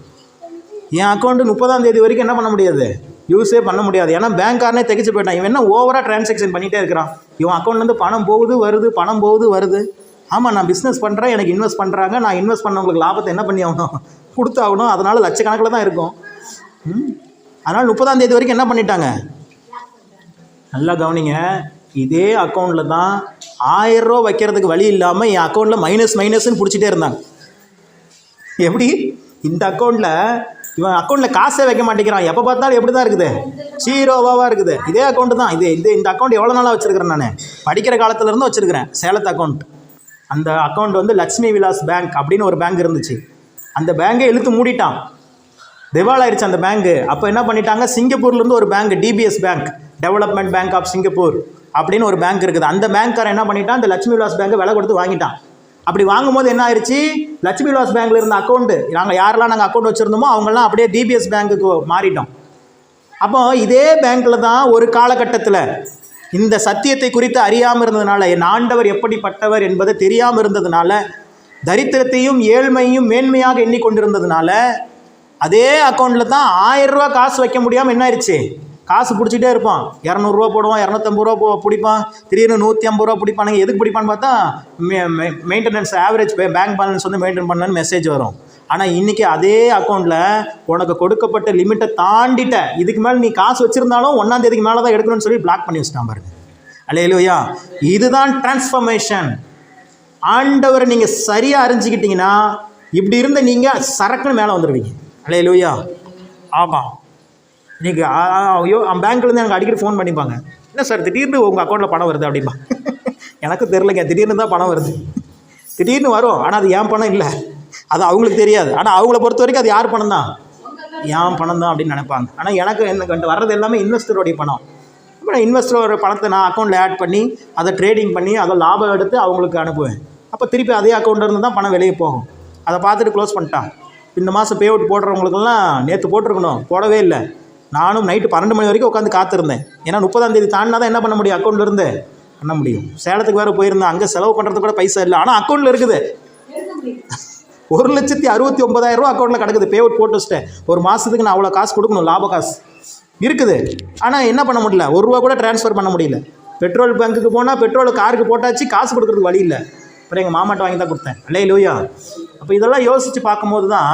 என் அக்கௌண்ட்டு 30ஆம் தேதி வரைக்கும் என்ன பண்ண முடியாது, யூஸே பண்ண முடியாது. ஏன்னா பேங்க்காரனே திகைச்சு போயிட்டான். இவன் என்ன ஓவராக ட்ரான்சாக்ஷன் பண்ணிகிட்டே இருக்கிறான், இவன் அக்கௌண்ட்லேருந்து பணம் போகுது வருது. ஆமாம், நான் பிஸ்னஸ் பண்ணுறேன், எனக்கு இன்வெஸ்ட் பண்ணுறாங்க, நான் இன்வெஸ்ட் பண்ணவங்களுக்கு லாபத்தை என்ன பண்ணி ஆகணும், கொடுத்தாகணும். அதனால் லட்சக்கணக்கில் தான் இருக்கும். அதனால் 30ஆம் தேதி வரைக்கும் என்ன பண்ணிட்டாங்க, நல்லா கவனிங்க. இதே அக்கௌண்ட்டில் தான் 1000 ரூபா வைக்கிறதுக்கு வழி இல்லாமல் என் அக்கௌண்ட்டில் மைனஸ்ன்னு பிடிச்சிட்டே இருந்தாங்க. எப்படி? இந்த அக்கௌண்ட்டில் இவன் அக்கௌண்ட்டில் காசே வைக்க மாட்டேங்கிறான், எப்போ பார்த்தாலும் எப்படி தான் இருக்குது, ஜீரோவாக இருக்குது. இதே அக்கௌண்ட்டு தான் இது. இந்த அக்கௌண்ட் எவ்வளோ நாளாக வச்சுருக்கிறேன், நான் படிக்கிற காலத்துலேருந்து வச்சுருக்கிறேன். சேலத்து அக்கௌண்ட். அந்த அக்கௌண்ட் வந்து லட்சுமி விலாஸ் பேங்க் அப்படின்னு ஒரு பேங்க் இருந்துச்சு. அந்த பேங்கை இழுத்து மூடிட்டான், திவாலாயிருச்சு அந்த பேங்கு. அப்போ என்ன பண்ணிட்டாங்க, சிங்கப்பூர்லேருந்து ஒரு bank, DBS bank, development bank of Singapore அப்படின்னு ஒரு பேங்க் இருக்குது. அந்த பேங்க்காரன் என்ன பண்ணிட்டான், அந்த லட்சுமி விலாஸ் பேங்கை விலை கொடுத்து வாங்கிட்டான். அப்படி வாங்கும்போது என்ன ஆயிடுச்சு, லட்சுமி விலாஸ் பேங்க்கில் இருந்த அக்கௌண்ட்டு நாங்கள் யாரெல்லாம் அக்கௌண்ட் வச்சுருந்தோமோ அவங்கெல்லாம் அப்படியே டிபிஎஸ் பேங்க்குக்கு மாறிட்டோம். அப்போ இதே பேங்க்கில் தான் ஒரு காலகட்டத்தில் இந்த சத்தியத்தை குறித்து அறியாமல் இருந்ததுனால, என் ஆண்டவர் எப்படிப்பட்டவர் என்பதை தெரியாமல் இருந்ததுனால, தரித்திரத்தையும் ஏழ்மையும் மேன்மையாக எண்ணிக்கொண்டிருந்ததுனால, அதே அக்கௌண்ட்டில் தான் 1000 ரூபா காசு வைக்க முடியாமல் என்ன ஆயிடுச்சு, காசு பிடிச்சிட்டே இருப்பான். 200 ரூபா போடுவான், 250 ரூபா பிடிப்பான், திடீர்னு 150 ரூபா பிடிப்பானுங்க. எதுக்கு பிடிப்பான்னு பார்த்தா மெயின்டெனன்ஸ், ஆவரேஜ் பேங்க் பேலன்ஸ் வந்து மெயின்டைன் பண்ணலான்னு மெசேஜ் வரும். ஆனால் இன்றைக்கி அதே அக்கௌண்ட்டில் உனக்கு கொடுக்கப்பட்ட லிமிட்டை தாண்டிட்ட, இதுக்கு மேலே நீ காசு வச்சுருந்தாலும் 1ஆம் தேதிக்கு மேலே தான் எடுக்கணும்னு சொல்லி பிளாக் பண்ணி வச்சுட்டான் பாருங்க. அல்லேலூயா. இதுதான் டிரான்ஸ்ஃபர்மேஷன். ஆண்டவரை நீங்கள் சரியாக அறிஞ்சிக்கிட்டீங்கன்னா இப்படி இருந்த நீங்கள் சரக்குன்னு மேலே வந்துடுவீங்க. அல்லேலூயா. ஆமாம். நீங்கள் ஐயோ பேங்க்லேருந்து எனக்கு அடிக்கடி ஃபோன் பண்ணிப்பாங்க, என்ன சார் திடீர்னு உங்கள் அக்கௌண்ட்டில் பணம் வருது அப்படின்பா. எனக்கு தெரிலங்க, திடீர்னு தான் பணம் வருது. திடீர்னு வரும், ஆனால் அது என் பணம் இல்லை, அது அவங்களுக்கு தெரியாது. ஆனால் அவங்கள பொறுத்த வரைக்கும் அது யார் பணம் தான், என் பணம் தான் அப்படின்னு நினைப்பாங்க. ஆனால் எனக்கு வர்றது எல்லாமே இன்வெஸ்டருடைய பணம். அப்புறம் இன்வெஸ்டரோட பணத்தை நான் அக்கௌண்ட்டில் ஆட் பண்ணி அதை ட்ரேடிங் பண்ணி அதை லாபம் எடுத்து அவங்களுக்கு அனுப்புவேன். அப்போ திருப்பி அதே அக்கௌண்ட்டில் தான் பணம் வெளியே போகும். அதை பார்த்துட்டு க்ளோஸ் பண்ணிட்டான். இந்த மாதம் பே அவுட் போடுறவங்களுக்கெல்லாம் நேற்று போட்டிருக்கணும், போடவே இல்லை. நானும் நைட்டு 12 மணி வரைக்கும் உட்காந்து காத்திருந்தேன். ஏன்னா 30ஆம் தேதி தாண்டினா தான் என்ன பண்ண முடியும், அக்கௌண்ட்லேருந்து பண்ண முடியும். சேலத்துக்கு வேறு போயிருந்தேன், அங்கே செலவு பண்ணுறதுக்கு கூட பைசா இல்லை, ஆனால் அக்கௌண்ட்டில் இருக்குது. 1,69,000 ரூபா அக்கௌண்ட்டில் கிடக்குது. பே அவுட் போட்டு வச்சிட்டேன். ஒரு மாதத்துக்கு நான் அவ்வளோ காசு கொடுக்கணும், லாப காசு இருக்குது. ஆனால் என்ன பண்ண முடியல, 1 ரூபா கூட ட்ரான்ஸ்ஃபர் பண்ண முடியல. பெட்ரோல் பங்குக்கு போனால் பெட்ரோல் காருக்கு போட்டாச்சு, காசு கொடுக்குறதுக்கு வழி இல்லை. அப்புறம் எங்கள் மாமாட்ட வாங்கி தான் கொடுத்தேன். அல்லேலூயா. அப்போ இதெல்லாம் யோசித்து பார்க்கும்போது தான்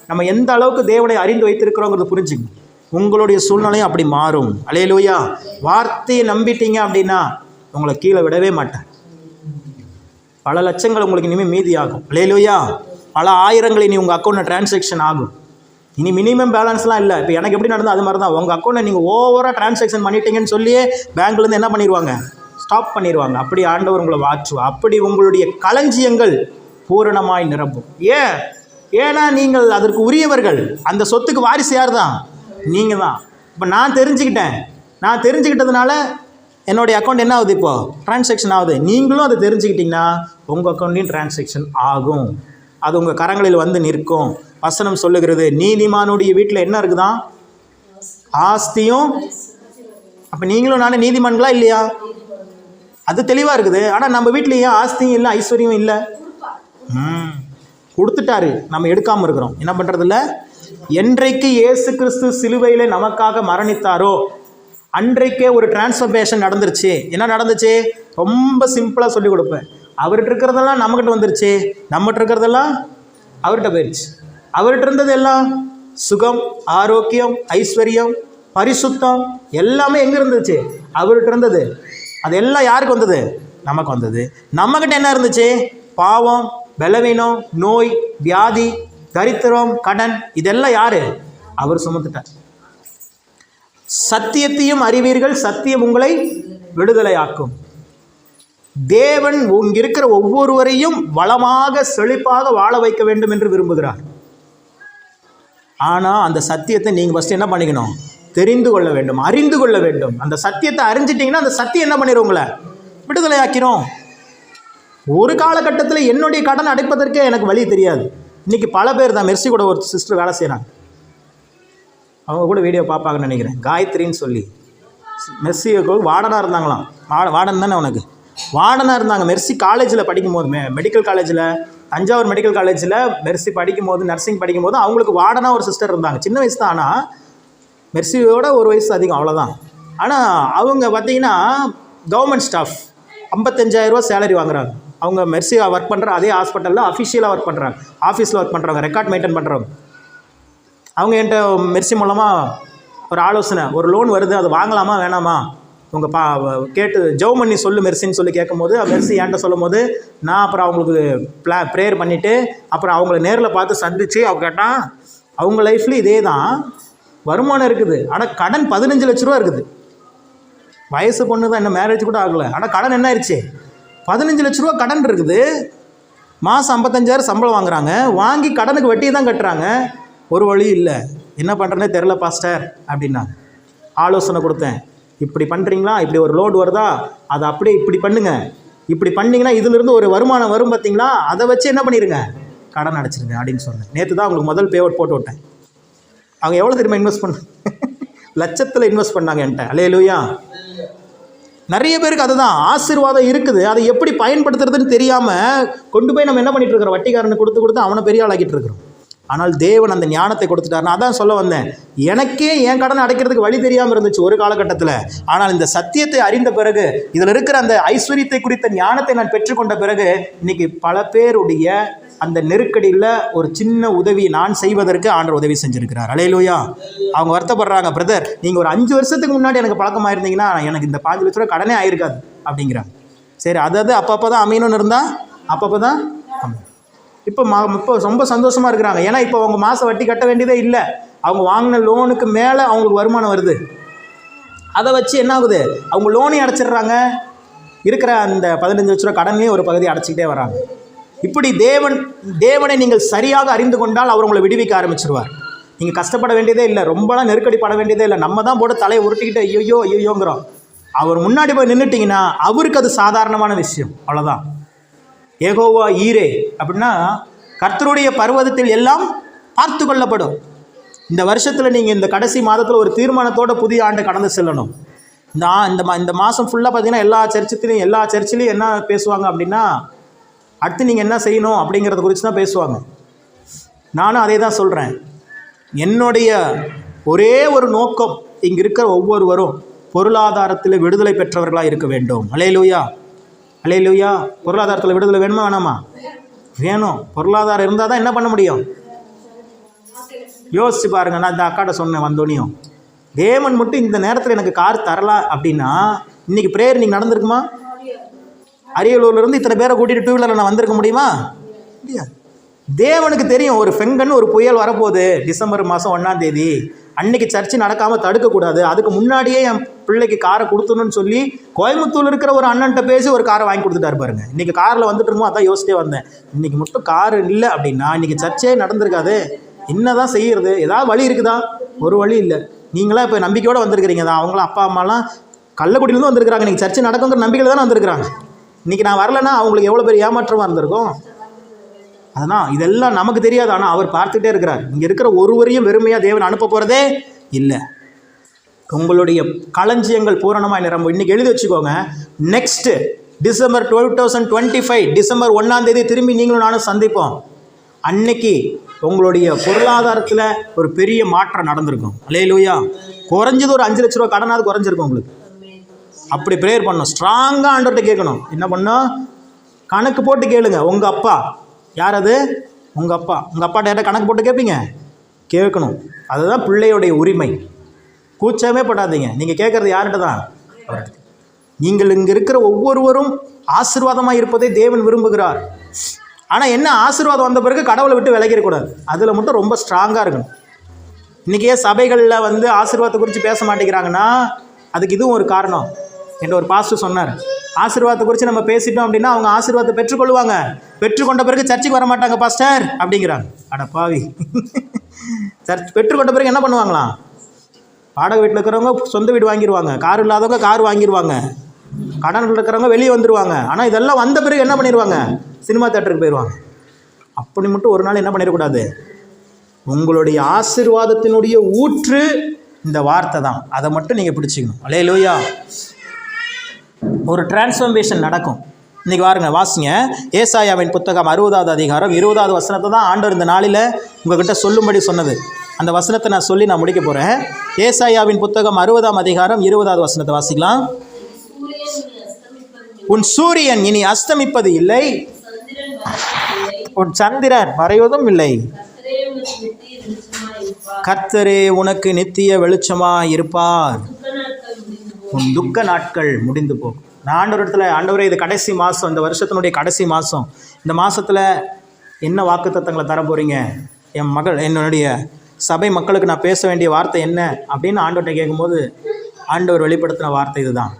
நம்ம எந்த அளவுக்கு தேவனை அறிந்து வைத்திருக்கிறோங்கிறது புரிஞ்சுக்கணும். உங்களுடைய சூழ்நிலையும் அப்படி மாறும். அல்லேலூயா. வார்த்தையை நம்பிட்டீங்க அப்படின்னா உங்களை கீழே விடவே மாட்டேன். பல லட்சங்கள் உங்களுக்கு இனிமேல் மீதி ஆகும். அல்லேலூயா. பல ஆயிரங்கள் இனி உங்கள் அக்கௌண்ட்டில் டிரான்சாக்ஷன் ஆகும். இனி மினிமம் பேலன்ஸ்லாம் இல்லை. இப்போ எனக்கு எப்படி நடந்தது அது மாதிரி தான். உங்கள் அக்கௌண்ட்டை நீங்கள் ஓவராக டிரான்சாக்ஷன் பண்ணிட்டீங்கன்னு சொல்லியே பேங்க்லேருந்து என்ன பண்ணிடுவாங்க, ஸ்டாப் பண்ணிடுவாங்க. அப்படி ஆண்டவர் உங்களை வாச்சுவா. அப்படி உங்களுடைய களஞ்சியங்கள் பூரணமாய் நிரம்பும். ஏன்னா நீங்கள் அதற்கு உரியவர்கள். அந்த சொத்துக்கு வாரிசு யார் தான், நீங்கள் தான். இப்போ நான் தெரிஞ்சுக்கிட்டதுனால என்னுடைய அக்கௌண்ட் என்ன ஆகுது, இப்போது டிரான்சாக்ஷன் ஆகுது. நீங்களும் அதை தெரிஞ்சுக்கிட்டிங்கன்னா உங்கள் அக்கௌண்ட்லேயும் டிரான்சாக்ஷன் ஆகும். அது உங்கள் கரங்களில் வந்து நிற்கும். வசனம் சொல்லுகிறது, நீதிமானுடைய வீட்டில் என்ன இருக்குதான், ஆஸ்தியும். அப்போ நீங்களும் நானும் நீதிமான்களா இல்லையா, அது தெளிவாக இருக்குது. ஆனால் நம்ம வீட்டில் ஏன் ஆஸ்தியும் இல்லை ஐஸ்வர்யம் இல்லை, கொடுத்துட்டாரு, நம்ம எடுக்காமல் இருக்கிறோம். என்ன பண்ணுறதில்ல. என்றைக்கு இயேசு கிறிஸ்து சிலுவையில் நமக்காக மரணித்தாரோ அன்றைக்கே ஒரு டிரான்ஸ்ஃபர்மேஷன் நடந்துருச்சு. என்ன நடந்துச்சு, ரொம்ப சிம்பிளாக சொல்லி கொடுப்பேன். அவர்கிட்ட இருக்கிறதெல்லாம் நம்மகிட்ட வந்துருச்சு, நம்மகிட்ட இருக்கிறதெல்லாம் அவர்கிட்ட போயிடுச்சு. அவர்கிட்ட இருந்தது எல்லாம் சுகம், ஆரோக்கியம், ஐஸ்வர்யம், பரிசுத்தம் எல்லாமே எங்கே இருந்துச்சு, அவர்கிட்ட இருந்தது. அதெல்லாம் யாருக்கு வந்தது, நமக்கு வந்தது. நம்மகிட்ட என்ன இருந்துச்சு, பாவம், பலவீனம், நோய், வியாதி, தரித்திரம், கடன், இதெல்லாம் யாரு, அவர் சுமந்துட்டார். சத்தியத்தையும் அறிவீர்கள், சத்தியம் உங்களை விடுதலையாக்கும். தேவன் இங்கிருக்கிற ஒவ்வொருவரையும் வளமாக செழிப்பாக வாழ வைக்க வேண்டும் என்று விரும்புகிறார். ஆனால் அந்த சத்தியத்தை நீங்கள் ஃபஸ்ட்டு என்ன பண்ணிக்கணும், தெரிந்து கொள்ள வேண்டும், அறிந்து கொள்ள வேண்டும். அந்த சத்தியத்தை அறிஞ்சிட்டிங்கன்னா அந்த சத்தியம் என்ன பண்ணிடும், உங்களை விடுதலையாக்கிறோம். ஒரு காலகட்டத்தில் என்னுடைய கடன் அடைப்பதற்கே எனக்கு வழி தெரியாது. இன்றைக்கி பல பேர் தான். மெர்சி கூட ஒரு சிஸ்டர் வேலை செய்கிறாங்க, அவங்க கூட வீடியோ பார்ப்பாங்கன்னு நினைக்கிறேன், காயத்ரின்னு சொல்லி. மெர்சிக்கு வார்டனாக இருந்தாங்களாம். வார்டன் தானே உனக்கு, வார்டனாக இருந்தாங்க மெர்சி காலேஜில் படிக்கும்போது, மெடிக்கல் காலேஜில், தஞ்சாவூர் மெடிக்கல் காலேஜில் மெர்சி படிக்கும்போது, நர்சிங் படிக்கும்போது அவங்களுக்கு வார்டனாக ஒரு சிஸ்டர் இருந்தாங்க. சின்ன வயசு தான், ஆனால் மெர்சியோட ஒரு வயசு அதிகம், அவ்வளோதான். ஆனால் அவங்க பார்த்திங்கன்னா கவர்மெண்ட் ஸ்டாஃப், 55,000 ரூபா சேலரி வாங்குறாங்க. அவங்க மெர்சி ஒர்க் பண்ணுற அதே ஹாஸ்பிட்டலில் அஃபிஷியலாக ஒர்க் பண்ணுறாங்க, ஆஃபீஸில் ஒர்க் பண்ணுறவங்க, ரெக்கார்ட் மெயின்டைன் பண்ணுறவங்க. அவங்க என்கிட்ட மெர்சி மூலமாக ஒரு ஆலோசனை, ஒரு லோன் வருது, அது வாங்கலாமா வேணாமா, உங்கள் கேட்டு ஜெபம் பண்ணி சொல்லு மெர்சின்னு சொல்லி கேட்கும்போது மெர்சி என்கிட்ட சொல்லும் போது நான் அப்புறம் அவங்களுக்கு ப்ரேயர் பண்ணிவிட்டு அப்புறம் அவங்கள நேரில் பார்த்து சந்தித்து அவங்க கேட்டால் அவங்க லைஃப்லேயும் இதே தான், வருமானம் இருக்குது, ஆனால் கடன் 15 லட்ச ரூபா இருக்குது. வயசு பொண்ணு தான், என்ன மேரேஜ் கூட ஆகலை, ஆனால் கடன் என்ன ஆயிடுச்சு, 15 லட்ச ரூபா கடன் இருக்குது. மாதம் 55,000 சம்பளம் வாங்குறாங்க, வாங்கி கடனுக்கு வட்டி தான் கட்டுறாங்க. ஒரு வழி இல்லை, என்ன பண்ணுறேன்னே தெரில பாஸ்டர் அப்படின்னாங்க. ஆலோசனை கொடுத்தேன், இப்படி பண்ணுறீங்களா, இப்படி ஒரு லோடு வருதா, அதை அப்படியே இப்படி பண்ணுங்க, இப்படி பண்ணிங்கன்னா இதிலிருந்து ஒரு வருமானம் வரும் பார்த்தீங்களா, அதை வச்சு என்ன பண்ணிடுங்க, கடன் அடைச்சிருங்க அப்படின்னு சொன்னேன். நேற்று தான் அவங்களுக்கு முதல் பேஅவுட் போட்டு விட்டேன். அவங்க எவ்வளோ தெரியுமா இன்வெஸ்ட் பண்ண, லட்சத்தில் இன்வெஸ்ட் பண்ணாங்க என்கிட்ட. அல்லேலூயா. நிறைய பேருக்கு அதுதான் ஆசீர்வாதம் இருக்குது, அதை எப்படி பயன்படுத்துறதுன்னு தெரியாமல் கொண்டு போய் நம்ம என்ன பண்ணிட்டு இருக்கிறோம், வட்டிக்காரனுக்கு கொடுத்து அவனை பெரிய ஆளாக்கிட்டு இருக்கிறோம். ஆனால் தேவன் அந்த ஞானத்தை கொடுத்துட்டார். நான் அதான் சொல்ல வந்தேன், எனக்கே என் கடனை அடைக்கிறதுக்கு வழி தெரியாமல் இருந்துச்சு ஒரு காலகட்டத்தில். ஆனால் இந்த சத்தியத்தை அறிந்த பிறகு, இதில் இருக்கிற அந்த ஐஸ்வர்யத்தை குறித்த ஞானத்தை நான் பெற்றுக்கொண்ட பிறகு, இன்னைக்கு பல பேருடைய அந்த நெருக்கடியில் ஒரு சின்ன உதவி நான் செய்வதற்கு ஆண்டவர் உதவி செஞ்சுருக்கிறார். அல்லேலூயா. அவங்க வருத்தப்படுறாங்க, பிரதர் நீங்கள் ஒரு 5 வருஷத்துக்கு முன்னாடி எனக்கு பழக்கமாக இருந்தீங்கன்னா எனக்கு இந்த 5 லட்ச ரூபா கடனே ஆயிருக்காது அப்படிங்கிறாங்க. சரி, அதாவது அப்பப்போ தான் அமையணும்னு இருந்தால் அப்பப்போ தான் அமையும். இப்போ ரொம்ப சந்தோஷமாக இருக்கிறாங்க. ஏன்னா இப்போ அவங்க மாதம் வட்டி கட்ட வேண்டியதே இல்லை, அவங்க வாங்கின லோனுக்கு மேலே அவங்களுக்கு வருமானம் வருது. அதை வச்சு என்ன ஆகுது, அவங்க லோனையும் அடைச்சிடுறாங்க, இருக்கிற அந்த 15 லட்ச ரூபா கடனையும் ஒரு பகுதி அடைச்சிக்கிட்டே வராங்க. இப்படி தேவனை நீங்கள் சரியாக அறிந்து கொண்டால் அவர் உங்களை விடுவிக்க ஆரம்பிச்சிருவார். நீங்கள் கஷ்டப்பட வேண்டியதே இல்லை, ரொம்பலாம் நெருக்கடிப்பட வேண்டியதே இல்லை. நம்ம தான் போட்டு தலையை உருட்டிக்கிட்டு ஐயோங்கிறோம். அவர் முன்னாடி போய் நின்றுட்டிங்கன்னா அவருக்கு அது சாதாரணமான விஷயம், அவ்வளோதான். யெகோவா ஈரே அப்படின்னா கர்த்தருடைய பர்வதத்தில் எல்லாம் பார்த்து கொள்ளப்படும். இந்த வருஷத்தில் நீங்கள் இந்த கடைசி மாதத்தில் ஒரு தீர்மானத்தோட புதிய ஆண்டை கடந்து செல்லணும். இந்த மாதம் ஃபுல்லாக பார்த்தீங்கன்னா எல்லா சர்ச்சிலையும் என்ன பேசுவாங்க அப்படின்னா, அடுத்து நீங்கள் என்ன செய்யணும் அப்படிங்கிறத குறித்து தான் பேசுவாங்க. நானும் அதே தான் சொல்கிறேன். என்னுடைய ஒரே ஒரு நோக்கம், இங்கே இருக்கிற ஒவ்வொருவரும் பொருளாதாரத்தில் விடுதலை பெற்றவர்களாக இருக்க வேண்டும். அல்லேலூயா, அல்லேலூயா. பொருளாதாரத்தில் விடுதலை வேணுமா வேணாமா? வேணும். பொருளாதாரம் இருந்தால் தான் என்ன பண்ண முடியும், யோசிச்சு பாருங்கள். நான் இந்த அக்காட்ட சொன்னேன் வந்தோனியும், தேவன் மட்டும் இந்த நேரத்தில் எனக்கு கார் தரலாம் அப்படின்னா இன்றைக்கி ப்ரேயர் நீங்கள் நடந்திருக்குமா? அரியலூர்லேருந்து இத்தனை பேரை கூட்டிகிட்டு 2 வீலரில் நான் வந்திருக்க முடியுமா? முடியாது. தேவனுக்கு தெரியும் ஒரு ஃபெங்கன்னு ஒரு புயல் வரப்போகுது டிசம்பர் மாதம் 1ஆம் தேதி, அன்னைக்கு சர்ச்சு நடக்காமல் தடுக்கக்கூடாது, அதுக்கு முன்னாடியே என் பிள்ளைக்கு காரை கொடுத்துணுன்னு சொல்லி கோயம்புத்தூரில் இருக்கிற ஒரு அண்ணன்ட்ட பேசி ஒரு காரை வாங்கி கொடுத்துட்டாரு பாருங்க. இன்றைக்கி காரில் வந்துட்டு இருக்கோம், அதான் யோசிச்சே வந்தேன். இன்றைக்கி மட்டும் கார் இல்லை அப்படின்னா இன்றைக்கி சர்ச்சே நடந்திருக்காது. என்ன தான் செய்கிறது, ஏதாவது வழி இருக்குதா? ஒரு வழி இல்லை. நீங்களாம் இப்போ நம்பிக்கையோடு வந்திருக்கிறீங்க தான், அவங்களாம் அப்பா அம்மாலாம் கள்ளக்குடியிலேருந்து வந்திருக்கிறாங்க, இன்றைக்கி சர்ச்சை நடக்குங்கிற நம்பிக்கையில் தானே வந்திருக்கிறாங்க. இன்றைக்கி நான் வரலைன்னா அவங்களுக்கு எவ்வளோ பெரிய ஏமாற்றமாக இருந்திருக்கும். அதனால் இதெல்லாம் நமக்கு தெரியாது, ஆனால் அவர் பார்த்துட்டே இருக்கிறார். இங்கே இருக்கிற ஒருவரையும் வெறுமையாக தேவன் அனுப்ப போகிறதே இல்லை. உங்களுடைய களஞ்சியங்கள் பூரணமாக நிரம்பும். இன்றைக்கி எழுதி வச்சுக்கோங்க, நெக்ஸ்ட்டு டிசம்பர் 2025 டிசம்பர் 1ஆம் தேதி திரும்பி நீங்களும் நானும் சந்திப்போம். அன்னைக்கு உங்களுடைய பொருளாதாரத்தில் ஒரு பெரிய மாற்றம் நடந்திருக்கும். அல்லேலூயா. குறைஞ்சது ஒரு 5 லட்ச ரூபா கடனாவது குறைஞ்சிருக்கும் உங்களுக்கு. அப்படி ப்ரேயர் பண்ணணும், ஸ்ட்ராங்காக ஆண்டவர்கிட்ட கேட்கணும். என்ன பண்ணோம், கணக்கு போட்டு கேளுங்க. உங்கள் அப்பா யார், அது உங்கள் அப்பா. உங்கள் அப்பாட்ட யார்ட்ட கணக்கு போட்டு கேட்பீங்க, கேட்கணும். அதுதான் பிள்ளையுடைய உரிமை. கூச்சமே படாதீங்க. நீங்கள் கேட்குறது யார்கிட்ட தான்? நீங்கள் இங்கே இருக்கிற ஒவ்வொருவரும் ஆசீர்வாதமாக இருப்பதை தேவன் விரும்புகிறார். ஆனால் என்ன, ஆசீர்வாதம் வந்த பிறகு கடவுளை விட்டு விலகிடக்கூடாது, அதில் மட்டும் ரொம்ப ஸ்ட்ராங்காக இருக்கணும். இன்றைக்கே சபைகளில் ஆசீர்வாதத்தை குறித்து பேச மாட்டேங்கிறாங்கன்னா அதுக்கு இதுவும் ஒரு காரணம். என்ற ஒரு பாஸ்டர் சொன்னார், ஆசீர்வாதத்தை குறித்து நம்ம பேசிட்டோம் அப்படின்னா அவங்க ஆசீர்வாதத்தை பெற்றுக்கொள்வாங்க, பெற்றுக்கொண்ட பிறகு சர்ச்சுக்கு வர மாட்டாங்க பாஸ்டர் அப்படிங்கிறாங்க. அட பாவி, சர்ச் பெற்றுக்கொண்ட பிறகு என்ன பண்ணுவாங்களாம், வாடகை வீட்டில் இருக்கிறவங்க சொந்த வீடு வாங்கிடுவாங்க, கார் இல்லாதவங்க கார் வாங்கிடுவாங்க, கடன் இருக்கிறவங்க வெளியே வந்துடுவாங்க. ஆனால் இதெல்லாம் வந்த பிறகு என்ன பண்ணிடுவாங்க, சினிமா தியேட்டருக்கு போயிடுவாங்க. அப்படி மட்டும் ஒரு நாள் என்ன பண்ணிடக்கூடாது. உங்களுடைய ஆசீர்வாதத்தினுடைய ஊற்று இந்த வார்த்தை தான், அதை மட்டும் நீங்கள் பிடிச்சிக்கணும். அல்லேலூயா. ஒரு டிரான்ஸ்ஃபர்மேஷன் நடக்கும். இன்றைக்கி பாருங்க, வாசிங்க ஏசாயாவின் புத்தகம் 60ஆவது அதிகாரம் 20ஆவது வசனத்தை தான் ஆண்டவர் இந்த நாளில் உங்கள்கிட்ட சொல்லும்படி சொன்னது. அந்த வசனத்தை நான் சொல்லி நான் முடிக்க போகிறேன். ஏசாயாவின் புத்தகம் 60ஆம் அதிகாரம் 20ஆவது வசனத்தை வாசிக்கலாம். உன் சூரியன் இனி அஸ்தமிப்பது இல்லை, உன் சந்திரன் மறைவதும் இல்லை, கர்த்தரே உனக்கு நித்திய வெளிச்சமாய் இருப்பார். உன் துக்க நாட்கள் முடிந்து போகும். நான் ஆண்டவரிடத்துல, ஆண்டவரே இது கடைசி மாதம், இந்த வருஷத்தினுடைய கடைசி மாதம், இந்த மாதத்தில் என்ன வாக்குத்தத்தங்களை தர போகிறீங்க, என் மகள் என்னுடைய சபை மக்களுக்கு நான் பேச வேண்டிய வார்த்தை என்ன அப்படின்னு ஆண்டவர்கிட்ட கேட்கும்போது ஆண்டவர் வெளிப்படுத்தின வார்த்தை இதுதான்.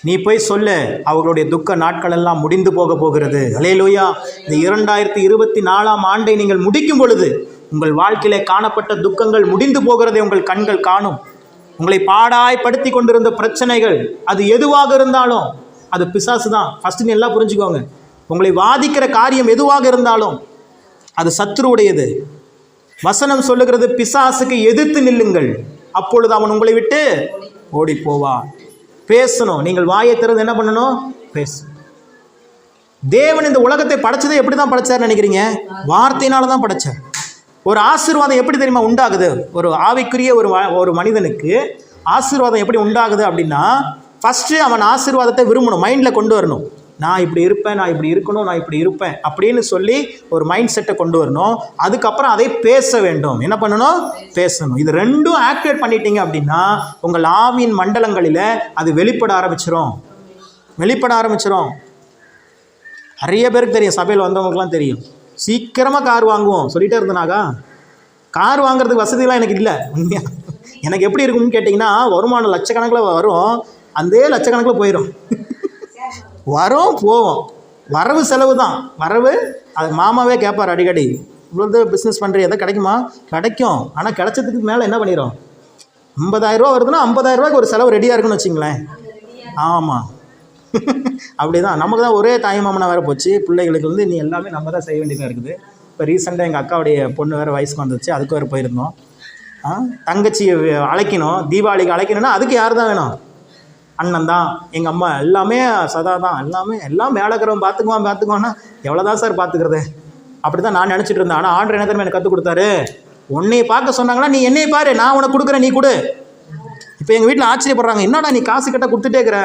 நீ போய் சொல்லு, அவர்களுடைய துக்க நாட்கள் எல்லாம் முடிந்து போக போகிறது. அல்லேலூயா. இந்த 2024ஆம் ஆண்டை நீங்கள் முடிக்கும் பொழுது உங்கள் வாழ்க்கையிலே காணப்பட்ட துக்கங்கள் முடிந்து போகிறதை உங்கள் கண்கள் காணும். உங்களை பாடாய்படுத்தி கொண்டிருந்த பிரச்சனைகள், அது எதுவாக இருந்தாலும் அது பிசாசு தான். ஃபஸ்ட்டு நீ எல்லாம் புரிஞ்சுக்கோங்க. உங்களை வாதிக்கிற காரியம் எதுவாக இருந்தாலும் அது சத்துருவுடையது. வசனம் சொல்லுகிறது, பிசாசுக்கு எதிர்த்து நில்லுங்கள், அப்பொழுது அவன் உங்களை விட்டு ஓடி போவான். பேசணும். நீங்கள் வாயை திறந்து என்ன பண்ணணும்? பேசு. தேவன் இந்த உலகத்தை படைச்சதை எப்படி தான் படைச்சார் நினைக்கிறீங்க? வார்த்தையினால தான் படைச்சார். ஒரு ஆசீர்வாதம் எப்படி தெரியுமா உண்டாகுது? ஒரு ஆவிக்குரிய ஒரு மனிதனுக்கு ஆசீர்வாதம் எப்படி உண்டாகுது அப்படின்னா, ஃபஸ்ட்டு அவன் ஆசீர்வாதத்தை விரும்பணும், மைண்டில் கொண்டு வரணும். நான் இப்படி இருப்பேன், நான் இப்படி இருக்கணும், நான் இப்படி இருப்பேன் அப்படின்னு சொல்லி ஒரு மைண்ட் செட்டை கொண்டு வரணும். அதுக்கப்புறம் அதை பேச வேண்டும். என்ன பண்ணணும்? பேசணும். இது ரெண்டும் ஆக்டிவேட் பண்ணிட்டீங்க அப்படின்னா உங்கள் ஆவியின் மண்டலங்களில் அது வெளிப்பட ஆரம்பிச்சிடும். நிறைய பேருக்கு தெரியும், சபையில் வந்தவங்களுக்குலாம் தெரியும். சீக்கிரமாக கார் வாங்குவோம் சொல்லிகிட்டே இருந்தனாக்கா, கார் வாங்குறதுக்கு வசதியெலாம் எனக்கு இல்லை. உண்மையாக எனக்கு எப்படி இருக்கும்னு கேட்டிங்கன்னா, வருமானம் லட்சக்கணக்கில் வரும், அந்த லட்சக்கணக்கில் போயிடும். வரும் போவோம், வரவு செலவு தான். வரவு அது மாமாவே கேட்பார் அடிக்கடி, இவ்வளோ பிஸ்னஸ் பண்ணுறீங்க, எதாவது கிடைக்குமா? கிடைக்கும். ஆனால் கிடைச்சதுக்கு மேலே என்ன பண்ணிடும்? 50,000 ரூபா வருதுன்னா 50,000 ரூபாய்க்கு ஒரு செலவு ரெடியாக இருக்குன்னு வச்சிங்களேன். ஆமாம், அப்படி தான். நமக்கு தான் ஒரே தாய்மாமனாக வேறு போச்சு. பிள்ளைகளுக்கு நீ எல்லாமே நம்ம தான் செய்ய வேண்டியதாக இருக்குது. இப்போ ரீசெண்டாக எங்கள் அக்காவுடைய பொண்ணு வேறு வயசுக்கு வந்துச்சு, அதுக்கு வேறு போயிருந்தோம். தங்கச்சியை அழைக்கணும், தீபாவளிக்கு அழைக்கணும்னா அதுக்கு யார் தான் வேணும்? அண்ணன் தான், எங்கள் அம்மா, எல்லாமே சதா தான். எல்லாம் மேலக்கிறவன் பார்த்துக்குவான்னா எவ்வளோ தான் சார் பார்த்துக்கிறது? அப்படி தான் நான் நினச்சிட்டு இருந்தேன். ஆனால் ஆண்டவர் என்ன தெரியுமா எனக்கு கற்றுக் கொடுத்தாரு? உன்னையை பார்க்க சொன்னாங்கன்னா நீ என்னையை பாரு, நான் உனக்கு கொடுக்குறேன், நீ கொடு. இப்போ எங்கள் வீட்டில் ஆச்சரியப்படுறாங்க, என்னடா நீ காசு கேட்டால் கொடுத்துட்டே இருக்கிற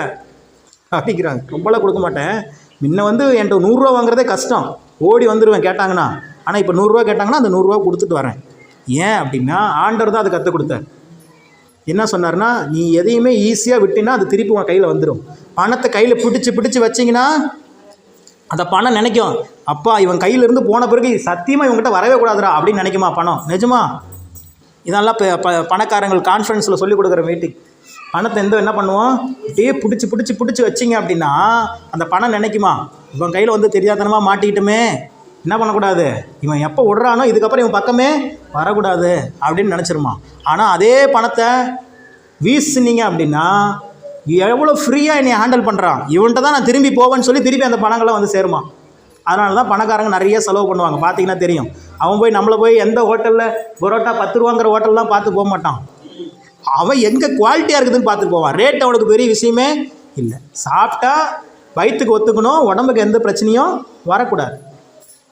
அப்படிங்கிறாங்க. ரொம்பலாம் கொடுக்க மாட்டேன். முன்ன என்கிட்ட 100 ரூபா வாங்குறதே கஷ்டம், ஓடி வந்துடுவேன் கேட்டாங்கன்னா. ஆனால் இப்போ 100 ரூபா கேட்டாங்கன்னா அந்த 100 ரூபா கொடுத்துட்டு வரேன். ஏன் அப்படின்னா ஆண்டவர் தான் அதை கற்றுக் கொடுத்தார். என்ன சொன்னார்னா, நீ எதையுமே ஈஸியாக விட்டினா அது திருப்பி உன் கையில் வந்துடும். பணத்தை கையில் பிடிச்சி வச்சிங்கன்னா அந்த பணம் நினைக்கும், அப்பா இவன் கையிலேருந்து போன பிறகு சத்தியமாக இவங்ககிட்ட வரவே கூடாதுரா அப்படின்னு நினைக்குமா பணம்? நிஜமா? இதெல்லாம் பணக்காரங்கள் கான்ஃபரன்ஸில் சொல்லிக் கொடுக்குற மீட்டிங். பணத்தை என்ன பண்ணுவோம்? அப்படியே பிடிச்சி வச்சிங்க அப்படின்னா அந்த பணம் நினைக்குமா, இவன் கையில் தெரியாதனமாக மாட்டிக்கிட்டுமே, என்ன பண்ணக்கூடாது, இவன் எப்போ விடுறானோ இதுக்கப்புறம் இவன் பக்கமே வரக்கூடாது அப்படின்னு நினச்சிருமா. ஆனால் அதே பணத்தை வீசுனீங்க அப்படின்னா எவ்வளோ ஃப்ரீயாக என்னை ஹேண்டில் பண்ணுறான், இவன்கிட்ட தான் நான் திரும்பி போவேன்னு சொல்லி திருப்பி அந்த பணங்கள்லாம் சேருமா. அதனால தான் பணக்காரங்க நிறைய செலவு பண்ணுவாங்க. பார்த்தீங்கன்னா தெரியும். அவன் நம்மளை போய் எந்த ஹோட்டலில் பரோட்டா 10 ரூபாங்கிற ஹோட்டல்லாம் பார்த்து போக மாட்டான். அவன் எங்கே குவாலிட்டியாக இருக்குதுன்னு பார்த்துட்டு போவான். ரேட் அவனுக்கு பெரிய விஷயமே இல்லை. சாப்பிட்டா வயிற்றுக்கு ஒத்துக்கணும், உடம்புக்கு எந்த பிரச்சனையும் வரக்கூடாது.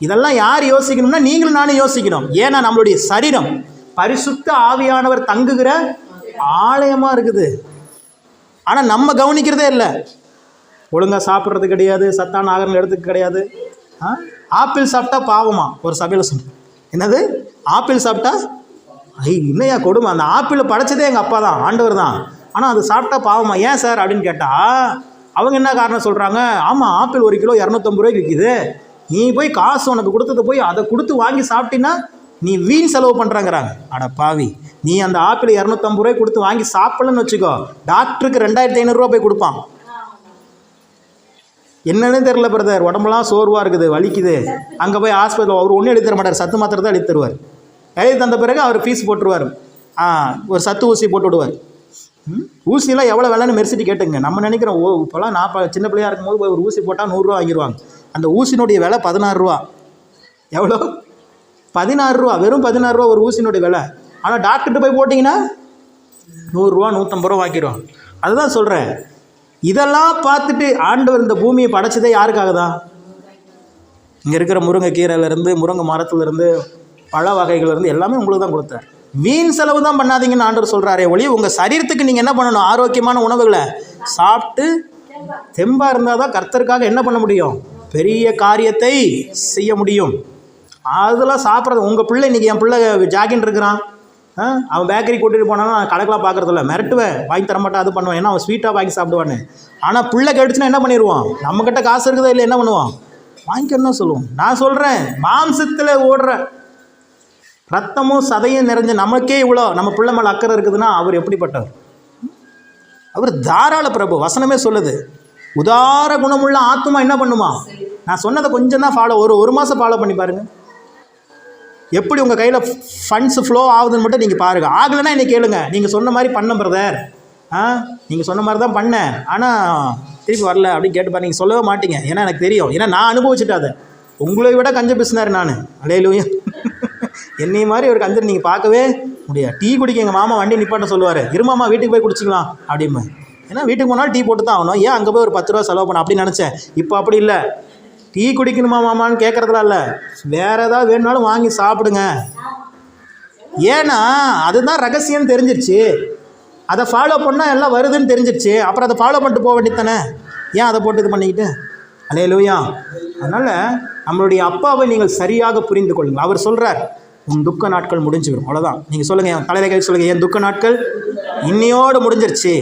இதெல்லாம் யார் யோசிக்கணும்னா நீங்களும் நானும் யோசிக்கணும். ஏன்னா நம்மளுடைய சரீரம் பரிசுத்த ஆவியானவர் தங்குகிற ஆலயமாக இருக்குது. ஆனால் நம்ம கவனிக்கிறதே இல்லை. ஒழுங்காக சாப்பிட்றது கிடையாது, சத்தான ஆகாரங்கள் எடுத்துக்க கிடையாது. ஆப்பிள் சாப்பிட்டா பாவமா ஒரு சபையில் சொன்ன. என்னது ஆப்பிள் சாப்பிட்டா? இன்னையா கொடுமை. அந்த ஆப்பிளை படைச்சதே எங்கள் அப்பா தான், ஆண்டவர் தான். ஆனால் அது சாப்பிட்டா பாவமா? ஏன் சார் அப்படின்னு கேட்டால் அவங்க என்ன காரணம் சொல்கிறாங்க, ஆமாம் ஆப்பிள் 1 கிலோ 250 ரூபாய்க்கு விற்கிது, நீ போய் காசு உனக்கு கொடுத்தது போய் அதை கொடுத்து வாங்கி சாப்பிட்டீங்கன்னா நீ வீண் செலவு பண்ணுறாங்கிறாங்க. அட பாவி, நீ அந்த ஆப்பிள் 250 ரூபாய் கொடுத்து வாங்கி சாப்பிடலன்னு வச்சுக்கோ, டாக்டருக்கு 2500 ரூபா போய் கொடுப்பான். என்னன்னு தெரில பிரதர், உடம்புலாம் சோர்வாக இருக்குது, வலிக்குது. அங்கே போய் ஹாஸ்பிட்டல் அவர் ஒன்றும் எழுதி தர மாட்டார், சத்து மாத்திரை தான் எழுதி தருவார். எழுதி தந்த பிறகு அவர் ஃபீஸ் போட்டுருவார். ஒரு சத்து ஊசி போட்டு விடுவார். ஊசிலாம் எவ்வளோ வேலைன்னு மெரிசிட்டி கேட்டுங்க. நம்ம நினைக்கிறோம், இப்போலாம் நான் சின்ன பிள்ளையாக இருக்கும்போது போய் ஒரு ஊசி போட்டால் 100 ரூபா வாங்கிடுவாங்க. அந்த ஊசினுடைய விலை 16 ரூபா. எவ்வளோ? 16 ரூபா. வெறும் 16 ரூபா ஒரு ஊசினுடைய விலை. ஆனால் டாக்டர்கிட்ட போய் போட்டிங்கன்னா 100 ரூபா 150 ரூபா வாங்கிடுவாங்க. அதுதான் சொல்கிறேன். இதெல்லாம் பார்த்துட்டு ஆண்டவர் இந்த பூமியை படைச்சதே யாருக்காக தான்? இங்கே இருக்கிற முருங்கைக்கீரையிலேருந்து, முருங்கை மரத்துலேருந்து, பழ வகைகள்லேருந்து எல்லாமே உங்களுக்கு தான் கொடுத்தார். வீண் செலவு தான் பண்ணாதீங்கன்னு ஆண்டவர் சொல்கிறாரே ஒளி, உங்கள் சரீரத்துக்கு நீங்கள் என்ன பண்ணணும்? ஆரோக்கியமான உணவுகளை சாப்பிட்டு தெம்பாக இருந்தால் தான் கர்த்தருக்காக என்ன பண்ண முடியும்? பெரிய காரியத்தை செய்ய முடியும். அதெல்லாம் சாப்பிட்றது. உங்கள் பிள்ளை இன்றைக்கி, என் பிள்ளை ஜாகின் இருக்கிறான், அவன் பேக்கரி கூட்டிகிட்டு போனாலும் நான் கணக்கெலாம் பார்க்குறதில்ல, மிரட்டுவேன், வாங்கி தர மாட்டேன், அது பண்ணுவேன், ஏன்னா அவன் ஸ்வீட்டாக வாங்கி சாப்பிடுவான்னு. ஆனால் பிள்ளை கேட்டுச்சுன்னா என்ன பண்ணிடுவான், நம்மக்கிட்ட காசு இருக்குதோ இல்லை என்ன பண்ணுவான், வாங்கிக்கணும் சொல்லுவோம். நான் சொல்கிறேன், மாம்சத்தில் ஓடுற ரத்தமும் சதையும் நிறைஞ்ச நமக்கே இவ்வளோ நம்ம பிள்ளை மேலே அக்கறை இருக்குதுன்னா அவர் எப்படிப்பட்டவர்? அவர் தாராள பிரபு. வசனமே சொல்லுது, உதார குணமுள்ள ஆத்துமா என்ன பண்ணுமா. நான் சொன்னதை கொஞ்சம் தான் ஃபாலோ, ஒரு மாதம் ஃபாலோ பண்ணி பாருங்கள், எப்படி உங்கள் கையில் ஃபண்ட்ஸ் ஃப்ளோ ஆகுதுன்னு மட்டும் நீங்கள் பாருங்கள். ஆகலைன்னா என்னை கேளுங்க, நீங்கள் சொன்ன மாதிரி பண்ண பிரதர், நீங்கள் சொன்ன மாதிரி தான் பண்ணேன், ஆனால் திருப்பி வரல அப்படின்னு கேட்டு நீங்கள் சொல்லவே மாட்டீங்க. ஏன்னா எனக்கு தெரியும், ஏன்னா நான் அனுபவிச்சுட்டேன் அதை. உங்களை விட கஞ்ச பிசினார் நான். அல்லேலூயா. என்னை மாதிரி ஒரு கஞ்சர் நீங்கள் பார்க்கவே முடியாது. டீ குடிக்க எங்கள் மாமா வண்டி நிப்பாட்ட சொல்லுவார், இருமாமா வீட்டுக்கு போய் குடிச்சிக்கலாம் அப்படிம்பு. ஏன்னா வீட்டுக்கு போனாலும் டீ போட்டு தான் ஆகணும், ஏன் அங்கே போய் ஒரு 10 ரூபா செலவு பண்ண அப்படின்னு நினச்சேன். இப்போ அப்படி இல்லை, டீ குடிக்கணுமா மாமான்னு கேட்குறதுலாம் இல்லை, வேறு ஏதாவது வேணுனாலும் வாங்கி சாப்பிடுங்க. ஏன்னா அதுதான் ரகசியம்னு தெரிஞ்சிருச்சு, அதை ஃபாலோ பண்ணால் எல்லாம் வருதுன்னு தெரிஞ்சிருச்சு. அப்புறம் அதை ஃபாலோ பண்ணிட்டு போக வேண்டியது தானே, ஏன் அதை போட்டு இது பண்ணிக்கிட்டு. அல்லேலூயா. அதனால் நம்மளுடைய அப்பாவை நீங்கள் சரியாக புரிந்து கொள்ளுங்கள். அவர் சொல்கிறார், உன் துக்க நாட்கள் முடிஞ்சுவிடும், அவ்வளோதான். நீங்கள் சொல்லுங்கள், என் தலையில கை சொல்லுங்கள், என் துக்க நாட்கள் இன்னையோடு முடிஞ்சிருச்சு.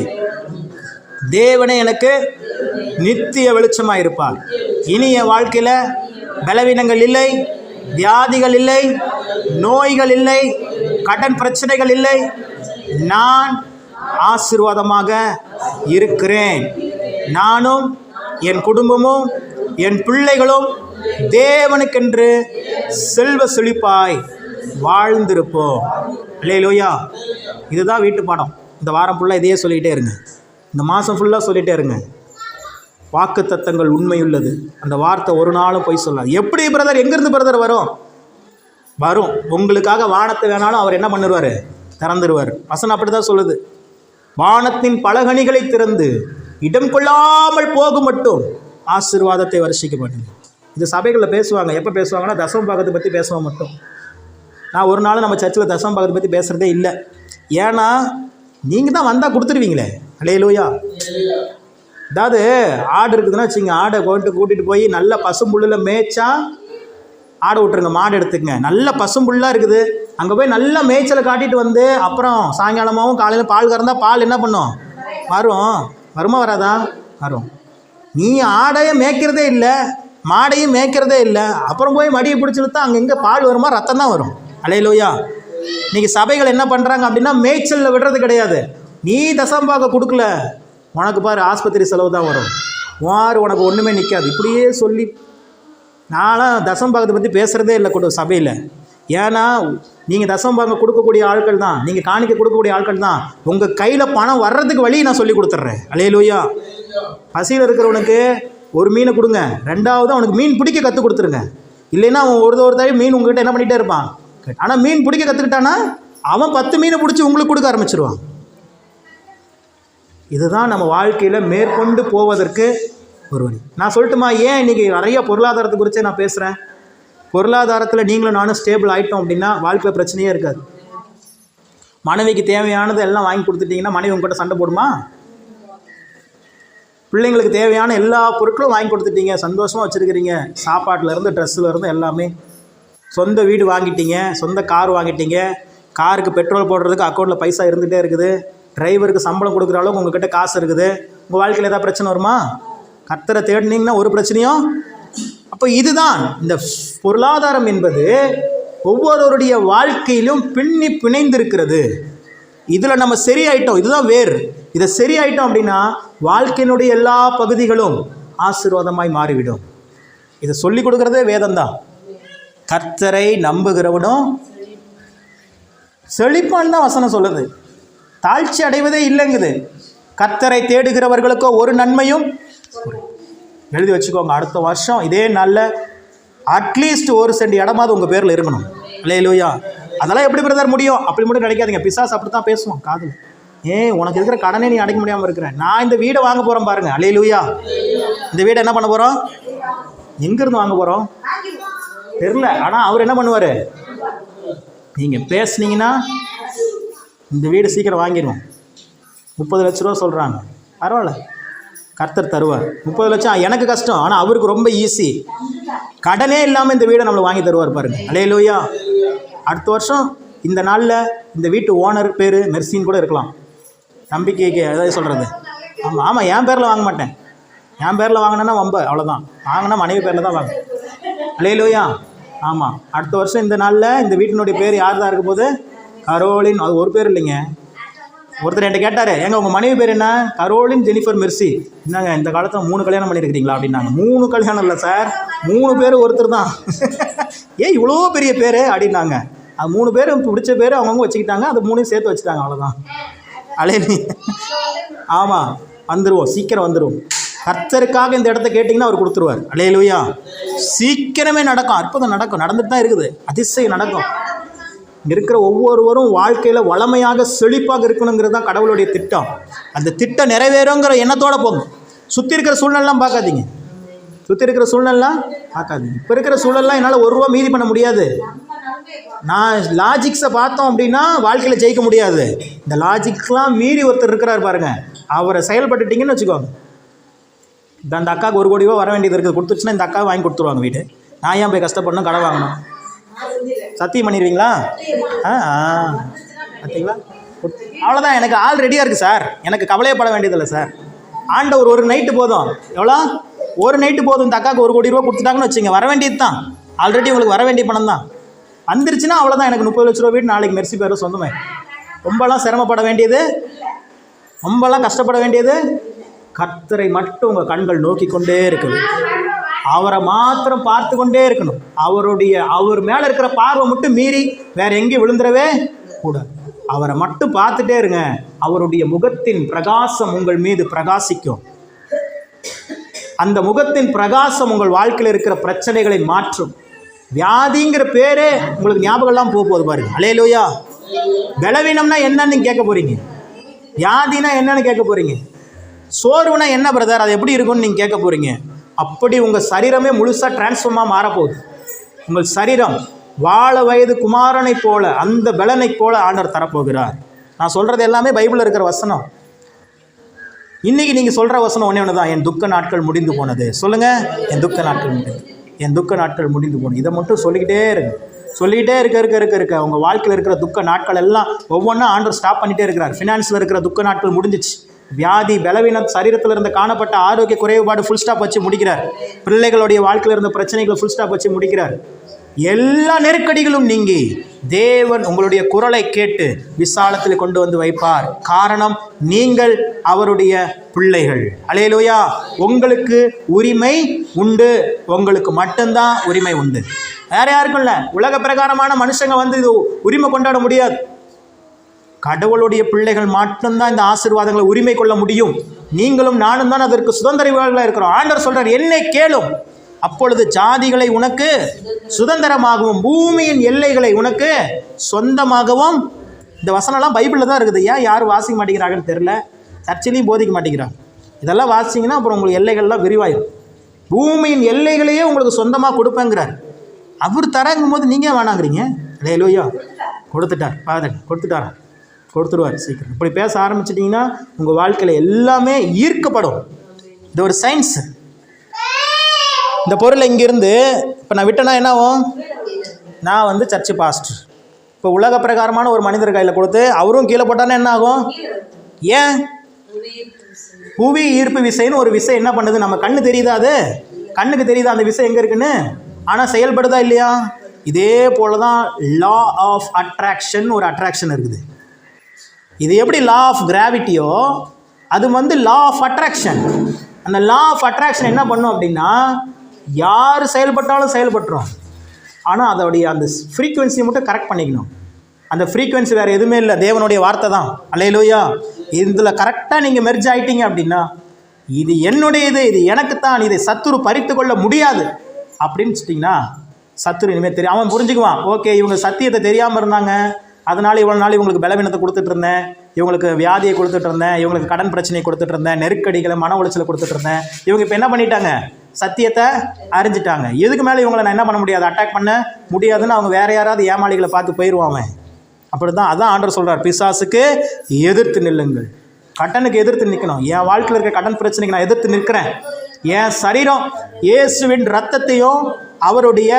தேவனே எனக்கு நித்திய வெளிச்சமாக இருப்பார். இனி என் வாழ்க்கையில் பலவீனங்கள் இல்லை, வியாதிகள் இல்லை, நோய்கள் இல்லை, கடன் பிரச்சனைகள் இல்லை. நான் ஆசீர்வாதமாக இருக்கிறேன். நானும் என் குடும்பமும் என் பிள்ளைகளும் தேவனுக்கென்று செல்வ செழிப்பாய் வாழ்ந்திருப்போம். அல்லேலூயா. இதுதான் வீட்டு பாடம். இந்த வாரம் ஃபுல்லாக இதையே சொல்லிக்கிட்டே இருங்க, இந்த மாதம் ஃபுல்லாக சொல்லிகிட்டே இருங்க. வாக்கு தத்தங்கள் உண்மையுள்ளது, அந்த வார்த்தை ஒரு நாளும் போய் சொல்லாது. எப்படி பிரதர், எங்கேருந்து பிரதர் வரும்? வரும். உங்களுக்காக வானத்தை வேணாலும் அவர் என்ன பண்ணிடுவார், திறந்துடுவார். வசனம் அப்படி தான் சொல்லுது, வானத்தின் பலகணிகளை திறந்து இடம் கொள்ளாமல் போக மட்டும் ஆசீர்வாதத்தை வருஷிக்க மாட்டேங்க. இது சபைகளில் பேசுவாங்க. எப்போ பேசுவாங்கன்னா தசம பாகத்தை பற்றி பேசுவாங்க மட்டும். நான் ஒரு நாள் நம்ம சர்ச்சில் தசம பாகத்தை பற்றி பேசுகிறதே இல்லை. ஏன்னா நீங்கள் தான் வந்தால் கொடுத்துருவீங்களே. அல்லேலூயா. அதாவது ஆடு இருக்குதுன்னா வச்சுங்க, ஆடை கூட்டிகிட்டு போய் நல்ல பசும்புல்லில் மேய்ச்சா ஆடை விட்டுருங்க, மாடு எடுத்துக்கங்க. நல்ல பசும்புல்லாக இருக்குது, அங்கே போய் நல்ல மேய்ச்சலை காட்டிட்டு வந்து அப்புறம் சாயங்காலமாகவும் காலையில் பால் கறந்தால் பால் என்ன பண்ணும், வருமா வராதா? வரும். நீ ஆடையை மேய்க்கிறதே இல்லை, மாடையும் மேய்க்கிறதே இல்லை, அப்புறம் போய் மடியை பிடிச்சிருத்தா அங்கே எங்கே பால் வருமா, ரத்தம் தான் வரும். அல்லேலூயா. இன்றைக்கி சபைகள் என்ன பண்ணுறாங்க அப்படின்னா மேய்ச்சலில் விடுறது கிடையாது. நீ தசம்பாக கொடுக்கல, உனக்கு பாரு ஆஸ்பத்திரி செலவு தான் வரும், உனக்கு ஒன்றுமே நிற்காது. இப்படியே சொல்லி நான்லாம் தசம்பாகத்தை பற்றி பேசுகிறதே இல்லை சபையில். ஏன்னா நீங்கள் தசம்பாகம் கொடுக்கக்கூடிய ஆட்கள் தான், நீங்கள் காணிக்க கொடுக்கக்கூடிய ஆட்கள் தான். உங்கள் கையில் பணம் வர்றதுக்கு வழி நான் சொல்லி கொடுத்துட்றேன். அல்லேலூயா. பசியில் இருக்கிறவனுக்கு ஒரு மீனை கொடுங்க, ரெண்டாவது அவனுக்கு மீன் பிடிக்க கற்றுக் கொடுத்துருங்க. இல்லைன்னா அவன் ஒரு தடவை மீன் உங்கள்கிட்ட என்ன பண்ணிகிட்டே இருப்பான். ஆனால் மீன் பிடிக்க கற்றுக்கிட்டானா அவன் 10 மீனை பிடிச்சி உங்களுக்கு கொடுக்க ஆரம்பிச்சிருவான். இதுதான் நம்ம வாழ்க்கையில் மேற்கொண்டு போவதற்கு ஒரு வழி. நான் சொல்லட்டுமா, ஏன் இன்றைக்கி நிறைய பொருளாதாரத்தை குறித்தே நான் பேசுகிறேன். பொருளாதாரத்தில் நீங்களும் நானும் ஸ்டேபிள் ஆகிட்டோம் அப்படின்னா வாழ்க்கையில் பிரச்சனையே இருக்காது. மனைவிக்கு தேவையானது எல்லாம் வாங்கி கொடுத்துட்டிங்கன்னா மனைவி உங்கள்கிட்ட சண்டை போடுமா? பிள்ளைங்களுக்கு தேவையான எல்லா பொருட்களும் வாங்கி கொடுத்துட்டீங்க, சந்தோஷமாக வச்சுருக்கிறீங்க, சாப்பாட்டிலேருந்து ட்ரெஸ்ஸுலேருந்து எல்லாமே. சொந்த வீடு வாங்கிட்டீங்க, சொந்த கார் வாங்கிட்டீங்க, காருக்கு பெட்ரோல் போடுறதுக்கு அக்கௌண்ட்டில் பைசா இருந்துகிட்டே இருக்குது, டிரைவருக்கு சம்பளம் கொடுக்குற அளவுக்கு உங்கள்கிட்ட காசு இருக்குது. உங்கள் வாழ்க்கையில் ஏதாவது பிரச்சனை வருமா? கர்த்தரை தேடினீங்கன்னா ஒரு பிரச்சனையும். அப்போ இதுதான் இந்த பொருளாதாரம் என்பது ஒவ்வொருவருடைய வாழ்க்கையிலும் பின்னி பிணைந்திருக்கிறது. இதில் நம்ம சரியாயிட்டோம், இதுதான் வேறு. இதை சரியாயிட்டோம் அப்படின்னா வாழ்க்கையினுடைய எல்லா பகுதிகளும் ஆசீர்வாதமாய் மாறிவிடும். இதை சொல்லி கொடுக்குறதே வேதம்தான். கர்த்தரை நம்புகிறவனும் செழிப்பான் தான் வசனம் சொல்லுது. தாழ்ச்சி அடைவதே இல்லைங்குது. கர்த்தரை தேடுகிறவர்களுக்கோ ஒரு நன்மையும். எழுதி வச்சுக்கோங்க, அடுத்த வருஷம் இதே நாளில் அட்லீஸ்ட் 1 சென்ட் இடமாவது உங்கள் பேரில் இருக்கணும். அல்லேலூயா. அதெல்லாம் எப்படி பிரதர் முடியும்? அப்படி மட்டும் நினைக்காதீங்க. பிசாசு அப்படி தான் பேசுவோம் காதில். உனக்கு இருக்கிற கடனே நீ அடைக்க முடியாமல் இருக்கிறேன், நான் இந்த வீடை வாங்க போகிறேன் பாருங்கள். அல்லேலூயா. இந்த வீடை என்ன பண்ண போகிறோம்? எங்கேருந்து வாங்க போகிறோம் தெரில. ஆனால் அவர் என்ன பண்ணுவார், நீங்கள் பேசுனீங்கன்னா இந்த வீடு சீக்கிரம் வாங்கிடுவோம். 30 லட்ச ரூபா சொல்கிறாங்க, பரவாயில்ல, கர்த்தர் தருவார். 30 லட்சம் எனக்கு கஷ்டம், ஆனால் அவருக்கு ரொம்ப ஈஸி. கடனே இல்லாமல் இந்த வீடை நம்மளை வாங்கி தருவார் பாருங்கள். அல்லேலூயா. அடுத்த வருஷம் இந்த நாளில் இந்த வீட்டு ஓனர் பேர் மெர்சின்னு கூட இருக்கலாம். நம்பிக்கைக்கு அதாவது சொல்கிறது. ஆமாம் ஆமாம், என் பேரில் வாங்க மாட்டேன். என் பேரில் வாங்கினேன்னா வம்ப, அவ்வளோதான். வாங்கினா மனைவி பேரில் தான் வாங்க. அல்லேலூயா. ஆமாம், அடுத்த வருஷம் இந்த நாளில் இந்த வீட்டினுடைய பேர் யார் தான் இருக்க போது? கரோலின். அது ஒரு பேர் இல்லைங்க. ஒருத்தர் என்கிட்ட கேட்டார், எங்க உங்கள் மனைவி பேர் என்ன? Caroline Jennifer Mercy. என்னங்க இந்த காலத்தில் 3 கல்யாணம் பண்ணியிருக்கிறீங்களா அப்படின்னாங்க. 3 கல்யாணம் இல்லை சார், 3 பேர் ஒருத்தர் தான். ஏன் இவ்வளோ பெரிய பேர் அப்படின்னாங்க. அது 3 பேர் பிடிச்ச பேர் அவங்கவுங்க வச்சுக்கிட்டாங்க, அது 3 சேர்த்து வச்சுட்டாங்க, அவ்வளோதான். அலையே. ஆமாம், வந்துடுவோம், சீக்கிரம் வந்துடுவோம். கர்த்தருக்காக இந்த இடத்த கேட்டிங்கன்னா அவர் கொடுத்துருவார். அல்லேலூயா. சீக்கிரமே நடக்கும், அற்புதம் நடக்கும், நடந்துட்டு தான் இருக்குது, அதிசயம் நடக்கும். இருக்கிற ஒவ்வொருவரும் வாழ்க்கையில் வளமையாக செழிப்பாக இருக்கணுங்கிறது தான் கடவுளுடைய திட்டம். அந்த திட்டம் நிறைவேறுங்கிற எண்ணத்தோடு போகும். சுற்றி இருக்கிற சூழ்நிலாம் பார்க்காதீங்க, சுற்றி இருக்கிற சூழ்நிலாம் பார்க்காதீங்க. இப்போ இருக்கிற சூழல்லாம் என்னால் 1 ரூபா மீதி பண்ண முடியாது. நான் லாஜிக்ஸை பார்த்தோம் அப்படின்னா வாழ்க்கையில் ஜெயிக்க முடியாது. இந்த லாஜிக்லாம் மீறி ஒருத்தர் இருக்கிறார் பாருங்க, அவரை செயல்பட்டுட்டிங்கன்னு வச்சுக்கோங்க. அந்த அக்காவுக்கு 1 கோடி ரூபா வர வேண்டியது இருக்குது, கொடுத்துச்சுன்னா இந்த அக்காவை வாங்கி கொடுத்துருவாங்க வீடு. நான் ஏன் போய் கஷ்டப்படணும், கடை வாங்கணும்? சத்தியம் பண்ணிடுவீங்களா? பார்த்தீங்களா? அவ்வளோதான், எனக்கு ஆள் ரெடியாக இருக்குது சார், எனக்கு கவலையப்பட வேண்டியதில்லை சார். ஆண்டவர் ஒரு நைட்டு போதும். எவ்வளோ? ஒரு நைட்டு போதும். இந்த அக்காவுக்கு 1 கோடி ரூபா கொடுத்துட்டாங்கன்னு வச்சுங்க, வர வேண்டியது தான். ஆல்ரெடி உங்களுக்கு வர வேண்டிய பணம் தான் வந்துருச்சுன்னா அவ்வளோதான். எனக்கு 30 லட்ச ரூபா வீடு நாளைக்கு மெர்சி பேர் சொந்தமே. ரொம்பலாம் சிரமப்பட வேண்டியது, ரொம்பலாம் கஷ்டப்பட வேண்டியது. கர்த்தரை மட்டும் உங்கள் கண்கள் நோக்கி கொண்டே இருக்கணும், அவரை மாத்திரம் பார்த்து கொண்டே இருக்கணும். அவர் மேலே இருக்கிற பார்வை மட்டும் மீறி வேற எங்கேயும் விழுந்துடவே கூடாது. அவரை மட்டும் பார்த்துட்டே இருங்க, அவருடைய முகத்தின் பிரகாசம் உங்கள் மீது பிரகாசிக்கும். அந்த முகத்தின் பிரகாசம் உங்கள் வாழ்க்கையில் இருக்கிற பிரச்சனைகளை மாற்றும். வியாதிங்கிற பேரே உங்களுக்கு ஞாபகம்லாம் போகுது பாருங்க. அல்லேலூயா. பலவீனம்னா என்னன்னு கேட்க போறீங்க, வியாதினா என்னன்னு கேட்க போறீங்க, சோர்வுனா என்ன பிரதர் அது எப்படி இருக்கும்னு நீங்கள் கேட்க போறீங்க. அப்படி உங்கள் சரீரமே முழுசாக டிரான்ஸ்ஃபார்மாக மாறப்போகுது. உங்கள் சரீரம் வாழ வயது குமாரனை போல, அந்த பலனை போல ஆண்டவர் தரப்போகிறார். நான் சொல்கிறது எல்லாமே பைபிளில் இருக்கிற வசனம். இன்றைக்கி நீங்கள் சொல்கிற வசனம் ஒன்று தான், என் துக்க நாட்கள் முடிந்து போனது. சொல்லுங்கள், என் துக்க நாட்கள் முடிந்து, என் துக்க நாட்கள் முடிந்து போனது. இதை மட்டும் சொல்லிக்கிட்டே இருங்க. சொல்லிக்கிட்டே இருக்க உங்கள் வாழ்க்கையில் இருக்கிற துக்க நாட்கள் எல்லாம் ஒவ்வொன்றா ஆண்டவர் ஸ்டாப் பண்ணிகிட்டே இருக்கிறார். ஃபினான்ஸில் இருக்கிற துக்க நாட்கள் முடிஞ்சிச்சு. வியாதி, பலவீனம், சரீரத்தில் இருந்த காணப்பட்ட ஆரோக்கிய குறைபாடு ஃபுல் ஸ்டாப் வச்சு முடிக்கிறார். பிள்ளைகளுடைய வாழ்க்கையில் இருந்த பிரச்சனைகளை ஃபுல் ஸ்டாப் வச்சு முடிக்கிறார். எல்லா நெருக்கடிகளும் நீங்கி தேவன் உங்களுடைய குரலை கேட்டு விசாலத்தில் கொண்டு வந்து வைப்பார். காரணம், நீங்கள் அவருடைய பிள்ளைகள். அல்லேலூயா. உங்களுக்கு உரிமை உண்டு, உங்களுக்கு மட்டும்தான் உரிமை உண்டு, வேற யாருக்கும் இல்லை. உலக பிரகாரமான மனுஷங்க வந்து இது உரிமை கொண்டாட முடியாது. கடவுளுடைய பிள்ளைகள் மட்டும்தான் இந்த ஆசீர்வாதங்களை உரிமை கொள்ள முடியும். நீங்களும் நானும் தான் அதற்கு சுதந்திரவாளிகளாக இருக்கிறோம். ஆண்டவர் சொல்றார், என்னை கேளும், அப்பொழுது ஜாதிகளை உனக்கு சுதந்திரமாகவும் பூமியின் எல்லைகளை உனக்கு சொந்தமாகவும். இந்த வசனம்லாம் பைபிளில் தான் இருக்குது. ஏன் யாரும் வாசிக்க மாட்டேங்கிறாங்கன்னு தெரியல, சர்ச்சிலையும் போதிக்க மாட்டேங்கிறாங்க. இதெல்லாம் வாசிச்சிங்கன்னா அப்புறம் உங்களுக்கு எல்லைகள்லாம் விரிவாயிடும். பூமியின் எல்லைகளையே உங்களுக்கு சொந்தமாக கொடுப்பேங்கிறார். அவர் தரங்கும் போது நீங்கள் வேணாங்கிறீங்க. அல்லேலூயா. கொடுத்துட்டார், பாதன் கொடுத்துருவார் சீக்கிரம். இப்படி பேச ஆரம்பிச்சிட்டிங்கன்னா உங்கள் வாழ்க்கையில் எல்லாமே ஈர்க்கப்படும். இது ஒரு சயின்ஸ். இந்த பொருளை இங்கேருந்து இப்போ நான் விட்டேன்னா என்ன ஆகும்? நான் வந்து சர்ச்சு பாஸ்டர். இப்போ உலக பிரகாரமான ஒரு மனிதர் கையில் கொடுத்து அவரும் கீழே போட்டான்னா என்ன ஆகும்? ஏன்? புவி ஈர்ப்பு விசைன்னு ஒரு விசை என்ன பண்ணுது? நம்ம கண்ணு தெரியுதா? அது கண்ணுக்கு தெரியுதா அந்த விசை எங்கே இருக்குன்னு? ஆனால் செயல்படுதா இல்லையா? இதே போல தான் லா ஆஃப் அட்ராக்ஷன் ஒரு அட்ராக்ஷன் இருக்குது. இது எப்படி லா ஆஃப் கிராவிட்டியோ அது வந்து லா ஆஃப் அட்ராக்ஷன். அந்த லா ஆஃப் அட்ராக்ஷன் என்ன பண்ணும் அப்படின்னா, யார் செயல்பட்டாலும் செயல்பட்டுரும். ஆனால் அதோடைய அந்த ஃப்ரீக்குவென்சியை மட்டும் கரெக்ட் பண்ணிக்கணும். அந்த ஃப்ரீக்குவென்சி வேறு எதுவுமே இல்லை, தேவனுடைய வார்த்தை தான். அல்லேலூயா. இதில் கரெக்டாக நீங்கள் மெர்ஜ் ஆகிட்டீங்க அப்படின்னா, இது என்னுடையது, இது எனக்குத்தான், இதை சத்துரு பறித்து கொள்ள முடியாது அப்படின்னு வச்சிட்டிங்கன்னா சத்துரு இனிமேல் தெரியும், அவன் புரிஞ்சுக்குவான். ஓகே, இவங்க சத்தியத்தை தெரியாமல் இருந்தாங்க, அதனால் இவ்வளோ நாள் இவங்களுக்கு பலவீனத்தை கொடுத்துட்டு இருந்தேன், இவங்களுக்கு வியாதியை கொடுத்துட்டு இருந்தேன், இவங்களுக்கு கடன் பிரச்சனையை கொடுத்துட்டு இருந்தேன், நெருக்கடிகளை மன உளைச்சலை கொடுத்துட்டு இருந்தேன். இவங்க இப்போ என்ன பண்ணிட்டாங்க? சத்தியத்தை அறிஞ்சிட்டாங்க. எதுக்கு மேலே இவங்களை நான் என்ன பண்ண முடியாது, அட்டாக் பண்ண முடியாதுன்னு அவங்க வேறு யாராவது ஏமாளிகளை பார்த்து போயிடுவாங்க. அப்படி தான் அதான் ஆண்டவர் சொல்கிறார், பிசாசுக்கு எதிர்த்து நில்லுங்கள். கடனுக்கு எதிர்த்து நிற்கணும். என் வாழ்க்கையில் இருக்க கடன் பிரச்சனைக்கு நான் எதிர்த்து நிற்கிறேன். என் சரீரம் இயேசுவின் ரத்தத்தையும் அவருடைய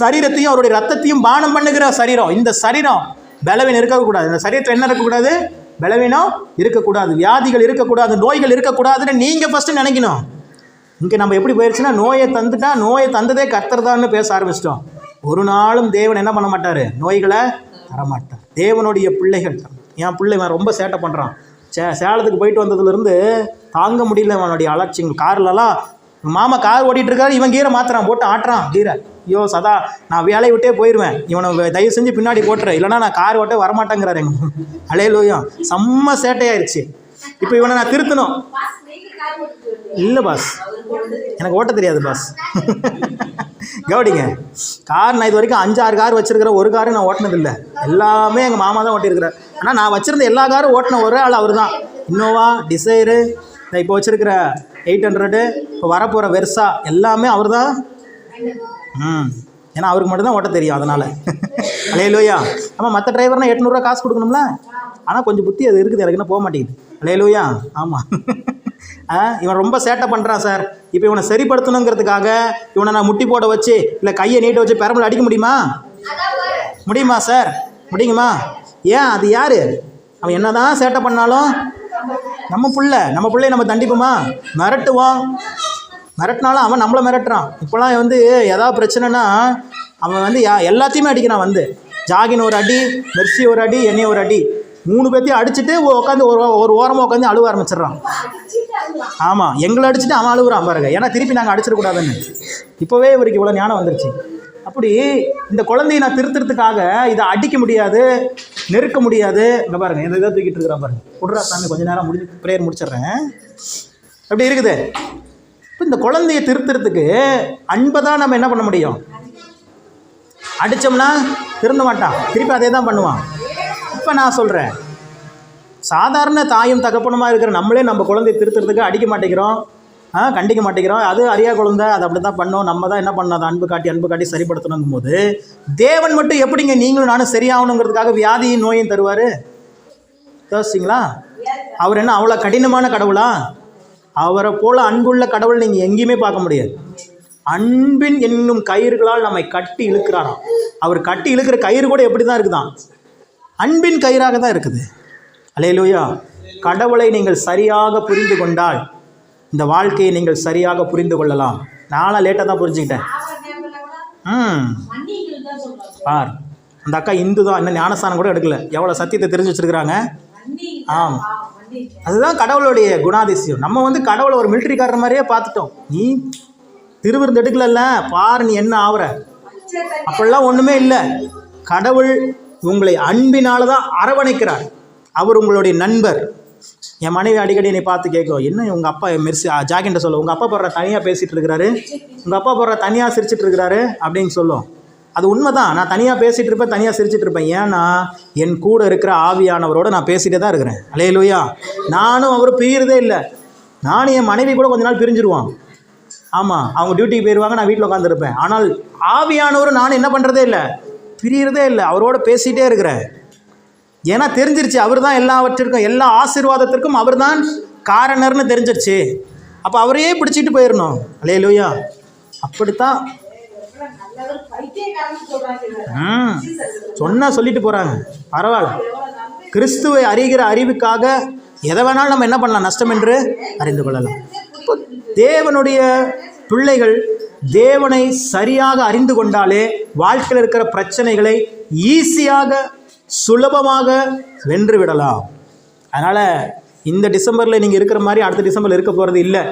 சரீரத்தையும் அவருடைய ரத்தத்தையும் பானம் பண்ணுகிற சரீரம். இந்த சரீரம் பலவீனம் இருக்கக்கூடாது. இந்த சரீரத்தில் என்ன இருக்கக்கூடாது? பலவீனம் இருக்கக்கூடாது, வியாதிகள் இருக்கக்கூடாது, நோய்கள் இருக்கக்கூடாதுன்னு நீங்கள் ஃபஸ்ட்டு நினைக்கணும். இங்கே நம்ம எப்படி போயிடுச்சுன்னா, நோயை தந்துட்டா நோயை தந்ததே கர்த்தர் தான்னு பேச ஆரம்பிச்சிட்டோம். ஒரு நாளும் தேவன் என்ன பண்ண மாட்டார்? நோய்களை தரமாட்டார். தேவனுடைய பிள்ளைகள். என் பிள்ளை ரொம்ப சேட்டை பண்ணுறான். சேலத்துக்கு போயிட்டு வந்ததுலேருந்து தாங்க முடியல அவனுடைய அலட்சியங்கள். கார்லலாம் மாமா கார் ஓட்டிகிட்டு இருக்காரு, இவன் கீரை மாத்திரான், போட்டு ஆட்டுறான் கீரை. ஐயோ சதா, நான் வேலையை விட்டே போயிடுவேன், இவனை தயவு செஞ்சு பின்னாடி போட்டுறேன், இல்லைனா நான் கார் ஓட்டே வரமாட்டேங்கிறாரு எங்க. அலையலூயா, செம்ம சேட்டையாயிருச்சு. இப்போ இவனை நான் திருத்தணும். இல்லை பாஸ், எனக்கு ஓட்ட தெரியாது பாஸ். கவனிங்க, கார் நான் இது வரைக்கும் 5-6 கார் வச்சுருக்கிறேன், ஒரு காரும் நான் ஓட்டினதில்லை. எல்லாமே எங்கள் மாமா தான் ஓட்டியிருக்கிறேன். ஆனால் நான் வச்சுருந்த எல்லா காரும் ஓட்டின ஒரே ஆள் அவர் தான். இன்னோவா, டிசைரு, நான் இப்போ வச்சுருக்கிற 800, இப்போ வரப்போகிற வெர்சா எல்லாமே அவர் தான். ஏன்னா அவருக்கு மட்டும்தான் ஓட்ட தெரியும், அதனால். அலையலூயா. ஆமாம், மற்ற டிரைவர்னால் 800 ரூபா காசு கொடுக்கணும்ல. ஆனால் கொஞ்சம் புத்தி அது இருக்குது, எனக்கு என்ன போக மாட்டேங்குது. அலையலூயா. ஆமாம். இவன் ரொம்ப சேட்டை பண்ணுறான் சார். இப்போ இவனை சரிப்படுத்தணுங்கிறதுக்காக இவனை நான் முட்டி போட வச்சு, இல்லை கையை நீட்ட வச்சு பெரம்பல் அடிக்க முடியுமா? முடியுமா சார்? முடியுமா? ஏன், அது யார்? அவன் என்ன தான் சேட்டை பண்ணாலும் நம்ம பிள்ளையை நம்ம தண்டிப்போமா? மிரட்டுவோம். மிரட்டினாலும் அவன் நம்மளை மிரட்டுறான். இப்போலாம் வந்து ஏதாவது பிரச்சனைனா அவன் எல்லாத்தையுமே அடிக்கிறான். ஜாகின் ஒரு அடி, மெர்சி ஒரு அடி, என்னைய ஒரு அடி, 3 பேர்த்தையும் அடிச்சுட்டு உட்காந்து ஒரு ஓரமாக உட்காந்து அழுவ ஆரம்பிச்சிடுறான். ஆமாம், எங்களை அடிச்சுட்டு அவன் அழுகுறான் பாருங்க. ஏன்னா திருப்பி நாங்கள் அடிச்சிடக்கூடாதுன்னு. இப்போவே இவருக்கு இவ்வளோ ஞானம் வந்துருச்சு. அப்படி இந்த குழந்தையை நான் திருத்துறதுக்காக இதை அடிக்க முடியாது, நெருக்க முடியாது. இங்கே பாருங்கள், இந்த இதை தூக்கிட்டு இருக்கிறான் பாருங்க. குடுறா சாமி, கொஞ்சம் நேரம் ப்ரேயர் முடிச்சிடுறேன். அப்படி இருக்குது. இப்போ இந்த குழந்தையை திருத்துறதுக்கு அன்பை தான் நம்ம என்ன பண்ண முடியும்? அடித்தோம்னா திருந்த மாட்டான், திருப்பி அதே தான் பண்ணுவான். இப்போ நான் சொல்கிறேன், சாதாரண தாயும் தகப்பனுமா இருக்கிற நம்மளே நம்ம குழந்தையை திருத்துறதுக்கு அடிக்க மாட்டேங்கிறோம், கண்டிக்க மாட்டேங்கிறோம். அது அறியா குழந்தை, அது அப்படி தான் பண்ணோம். நம்ம தான் என்ன பண்ணோம்? அதை அன்பு காட்டி சரிப்படுத்தணுங்கும் போது தேவன் மட்டும் எப்படிங்க நீங்களும் நானும் சரியாகணுங்கிறதுக்காக வியாதியும் நோயும் தருவார்? யோசிச்சிங்களா? அவர் என்ன அவ்வளோ கடினமான கடவுளா? அவரை போல் அன்புள்ள கடவுள் நீங்கள் எங்கேயுமே பார்க்க முடியாது. அன்பின் என்னும் கயிறுகளால் நம்மை கட்டி இழுக்கிறாராம். அவர் கட்டி இழுக்கிற கயிறு கூட எப்படி தான் இருக்குதான்? அன்பின் கயிறாக தான் இருக்குது. அல்லேலூயா. கடவுளை நீங்கள் சரியாக புரிந்து கொண்டால் இந்த வாழ்க்கையை நீங்கள் சரியாக புரிந்து கொள்ளலாம். நானும் லேட்டாக தான் புரிஞ்சுக்கிட்டேன். பார், அந்த அக்கா இந்து தான், இன்னும் ஞானஸ்தானம் கூட எடுக்கல. எவ்வளோ சத்தியத்தை தெரிஞ்சு வச்சுருக்கிறாங்க. ஆமாம், அதுதான் கடவுளுடைய குணாதிசயம். நம்ம கடவுளை ஒரு மிலிட்ரிக்காரர் மாதிரியே பார்த்துட்டோம். நீ திருவிருந்து எடுக்கலல்ல, பாரு நீ என்ன ஆகுற. அப்படிலாம் ஒன்றுமே இல்லை. கடவுள் உங்களை அன்பினால தான் அரவணைக்கிறார். அவர் உங்களுடைய நண்பர். என் மனைவி அடிக்கடி என்னை பார்த்து கேட்கும், என்ன உங்கள் அப்பா மெர்சி ஜாகின்ட்ட சொல்லும், உங்கள் அப்பா போடுற தனியாக பேசிகிட்டு இருக்கிறாரு, உங்கள் அப்பா போடுற தனியாக சிரிச்சிட்டு இருக்கிறாரு அப்படின்னு சொல்லும். அது உண்மை தான். நான் தனியாக பேசிகிட்டு இருப்பேன், தனியாக சிரிச்சிட்டு இருப்பேன். ஏன்னா என் கூட இருக்கிற ஆவியானவரோடு நான் பேசிகிட்டே தான் இருக்கிறேன். அல்லேலூயா. நானும் அவரும் பிரியறதே இல்லை. நானும் என் மனைவி கூட கொஞ்ச நாள் பிரிஞ்சிருவான். ஆமாம், அவங்க டியூட்டிக்கு போயிடுவாங்க, நான் வீட்டில் உட்காந்துருப்பேன். ஆனால் ஆவியானவரும் நானும் என்ன பண்ணுறதே இல்லை, பிரியறதே இல்லை. அவரோட பேசிகிட்டே இருக்கிறேன். ஏன்னா தெரிஞ்சிருச்சு, அவர் தான் எல்லாவற்றிற்கும், எல்லா ஆசீர்வாதத்திற்கும் அவர் தான் காரணர்னு தெரிஞ்சிருச்சு. அப்போ அவரையே பிடிச்சிட்டு போயிடணும். அல்லேலூயா. அப்படித்தான் சொன்னால் சொல்லிட்டு போகிறாங்க. பரவாயில்ல. கிறிஸ்துவை அறிகிற அறிவுக்காக எதை வேணாலும் நம்ம என்ன பண்ணலாம்? நஷ்டம் என்று அறிந்து கொள்ளலாம். தேவனுடைய பிள்ளைகள் தேவனை சரியாக அறிந்து கொண்டாலே வாழ்க்கையில் இருக்கிற பிரச்சனைகளை ஈஸியாக சுலபமாக வென்று விடலாம். அதனால் இந்த டிசம்பரில் நீங்கள் இருக்கிற மாதிரி அடுத்த டிசம்பரில் இருக்க போகிறது இல்லை.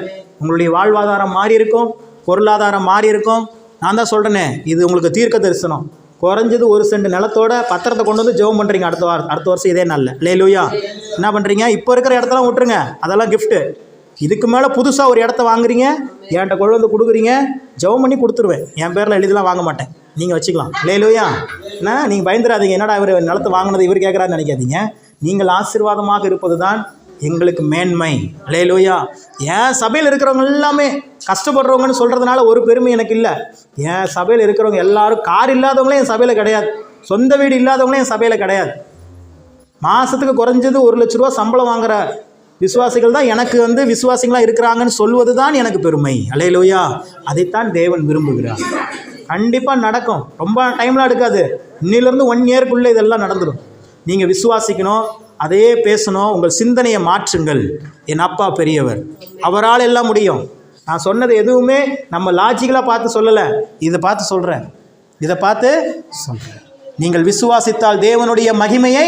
உங்களுடைய வாழ்வாதாரம் மாறி இருக்கும், பொருளாதாரம் மாறி இருக்கும். நான் தான் சொல்கிறேனே, இது உங்களுக்கு தீர்க்க தரிசனம். குறைஞ்சது 1 சென்ட் நிலத்தோட பத்திரத்தை கொண்டு வந்து ஜெபம் பண்ணுறீங்க. அடுத்த வருஷம் இதே நாளில். அல்லேலூயா. என்ன பண்ணுறீங்க? இப்போ இருக்கிற இடத்தெல்லாம் விட்டுருங்க, அதெல்லாம் கிஃப்ட்டு. இதுக்கு மேலே புதுசாக ஒரு இடத்த வாங்குறீங்க, என்கிட்ட கொண்டு வந்து கொடுக்குறீங்க, ஜெபம் பண்ணி கொடுத்துருவேன். என் பேரில் எழுதிலாம் வாங்க மாட்டேன், நீங்கள் வச்சுக்கலாம். அல்லேலூயா. என்ன நீங்கள் பயந்துடாதீங்க, என்னடா இவர் நிலத்தை வாங்கினது இவர் கேட்குறான்னு நினைக்காதீங்க. நீங்கள் ஆசீர்வாதமாக இருப்பது தான் எங்களுக்கு மேன்மை. அல்லேலூயா. என் சபையில் இருக்கிறவங்க எல்லாமே கஷ்டப்படுறவங்கன்னு சொல்கிறதுனால ஒரு பெருமை எனக்கு இல்லை. என் சபையில் இருக்கிறவங்க எல்லாரும் கார் இல்லாதவங்களே என் சபையில் கிடையாது, சொந்த வீடு இல்லாதவங்களே என் சபையில் கிடையாது. மாதத்துக்கு குறைஞ்சது 1 லட்ச ரூபா சம்பளம் வாங்குகிற விசுவாசிகள் தான் எனக்கு விசுவாசிகளாக இருக்கிறாங்கன்னு சொல்வது தான் எனக்கு பெருமை. அல்லேலூயா. அதைத்தான் தேவன் விரும்புகிறார். கண்டிப்பாக நடக்கும். ரொம்ப டைம்லாம் எடுக்காது. இன்னிலிருந்து 1 இயர்க்குள்ளே இதெல்லாம் நடந்துடும். நீங்கள் விசுவாசிக்கணும், அதையே பேசணும். உங்கள் சிந்தனையை மாற்றுங்கள். என் அப்பா பெரியவர், அவரால் எல்லாம் முடியும். நான் சொன்னது எதுவுமே நம்ம லாஜிக்கலாக பார்த்து சொல்லலை, இதை பார்த்து சொல்கிறேன். நீங்கள் விசுவாசித்தால் தேவனுடைய மகிமையை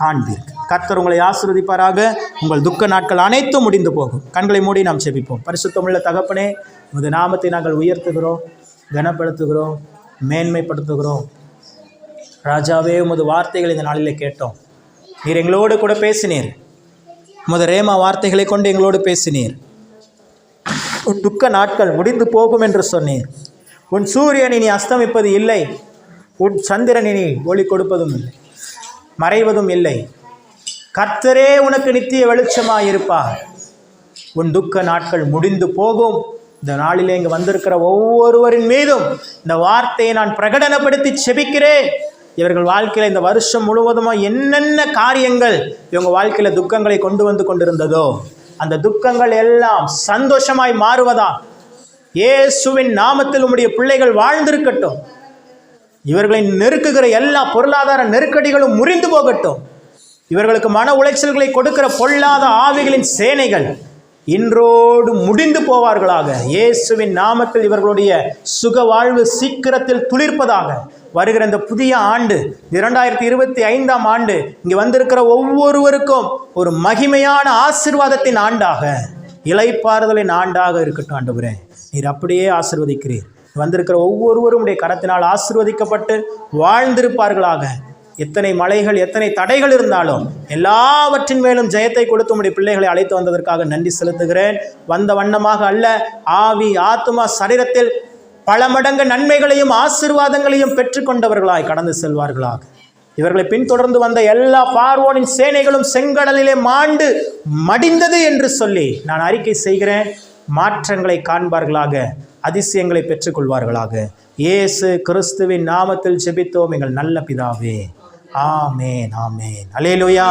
காண்பீர்கள். கர்த்தர் உங்களை ஆசீர்வதிப்பாராக. உங்கள் துக்க நாட்கள் அனைத்தும் முடிந்து போகும். கண்களை மூடி நாம் செபிப்போம். பரிசுத்தமுள்ள தகப்பனே, உமது நாமத்தை நாங்கள் உயர்த்துகிறோம், கனப்படுத்துகிறோம், மேன்மைப்படுத்துகிறோம். ராஜாவே, உமது வார்த்தைகள் இந்த நாளிலே கேட்டோம். நீர் எங்களோடு கூட பேசினீர். உமது ரேமா வார்த்தைகளை கொண்டு எங்களோடு பேசினீர். உன் துக்க நாட்கள் முடிந்து போகும் என்று சொன்னீர். உன் சூரியன் இனி அஸ்தமிப்பது இல்லை, உன் சந்திரன் இனி ஒளி கொடுப்பதும் இல்லை, மறைவதும் இல்லை. கர்த்தரே உனக்கு நித்திய வெளிச்சமாயிருப்பார். உன் துக்க நாட்கள் முடிந்து போகும். இந்த நாளிலே இங்கு வந்திருக்கிற ஒவ்வொருவரின் மீதும் இந்த வார்த்தையை நான் பிரகடனப்படுத்தி செபிக்கிறேன். இவர்கள் வாழ்க்கையில் இந்த வருஷம் முழுவதுமாக என்னென்ன காரியங்கள் இவங்க வாழ்க்கையில் துக்கங்களை கொண்டு வந்து கொண்டிருந்ததோ அந்த துக்கங்கள் எல்லாம் சந்தோஷமாய் மாறுவதா. இயேசுவின் நாமத்தில் உம்முடைய பிள்ளைகள் வாழ்ந்திருக்கட்டும். இவர்களை நெருக்குகிற எல்லா பொருளாதார நெருக்கடிகளும் முறிந்து போகட்டும். இவர்களுக்கு மன உளைச்சல்களை கொடுக்கிற பொல்லாத ஆவிகளின் சேனைகள் இன்றோடு முடிந்து போவார்களாக. இயேசுவின் நாமத்தில் இவர்களுடைய சுக வாழ்வு சீக்கிரத்தில் துளிர்ப்பதாக. வருகிற இந்த புதிய ஆண்டு 2025ஆம் ஆண்டு இங்கே வந்திருக்கிற ஒவ்வொருவருக்கும் ஒரு மகிமையான ஆசீர்வாதத்தின் ஆண்டாக, இளைப்பாறுதலின் ஆண்டாக இருக்கட்டும். ஆண்டவரே, நீர் அப்படியே ஆசீர்வதிக்கிறீர். வந்திருக்கிற ஒவ்வொருவரும் உடைய கரத்தினால் ஆசீர்வதிக்கப்பட்டு வாழ்ந்திருப்பார்களாக. எத்தனை மலைகள், எத்தனை தடைகள் இருந்தாலும் எல்லாவற்றின் மேலும் ஜெயத்தை கொடுத்து உம்முடைய பிள்ளைகளை அழைத்து வந்ததற்காக நன்றி செலுத்துகிறேன். வந்த வண்ணமாக அல்ல, ஆவி, ஆத்துமா, சரீரத்தில் பல மடங்கு நன்மைகளையும் ஆசீர்வாதங்களையும் பெற்றுக்கொண்டவர்களாய் கடந்து செல்வார்களாக. இவர்களை பின்தொடர்ந்து வந்த எல்லா பார்வோனின் சேனைகளும் செங்கடலிலே மாண்டு மடிந்தது என்று சொல்லி நான் அறிக்கை செய்கிறேன். மாற்றங்களை காண்பார்களாக, அதிசயங்களை பெற்றுக்கொள்வார்களாக. இயேசு கிறிஸ்துவின் நாமத்தில் ஜெபித்தோம் எங்கள் நல்ல பிதாவே. ஆமேன், ஆமேன். அல்லேலூயா.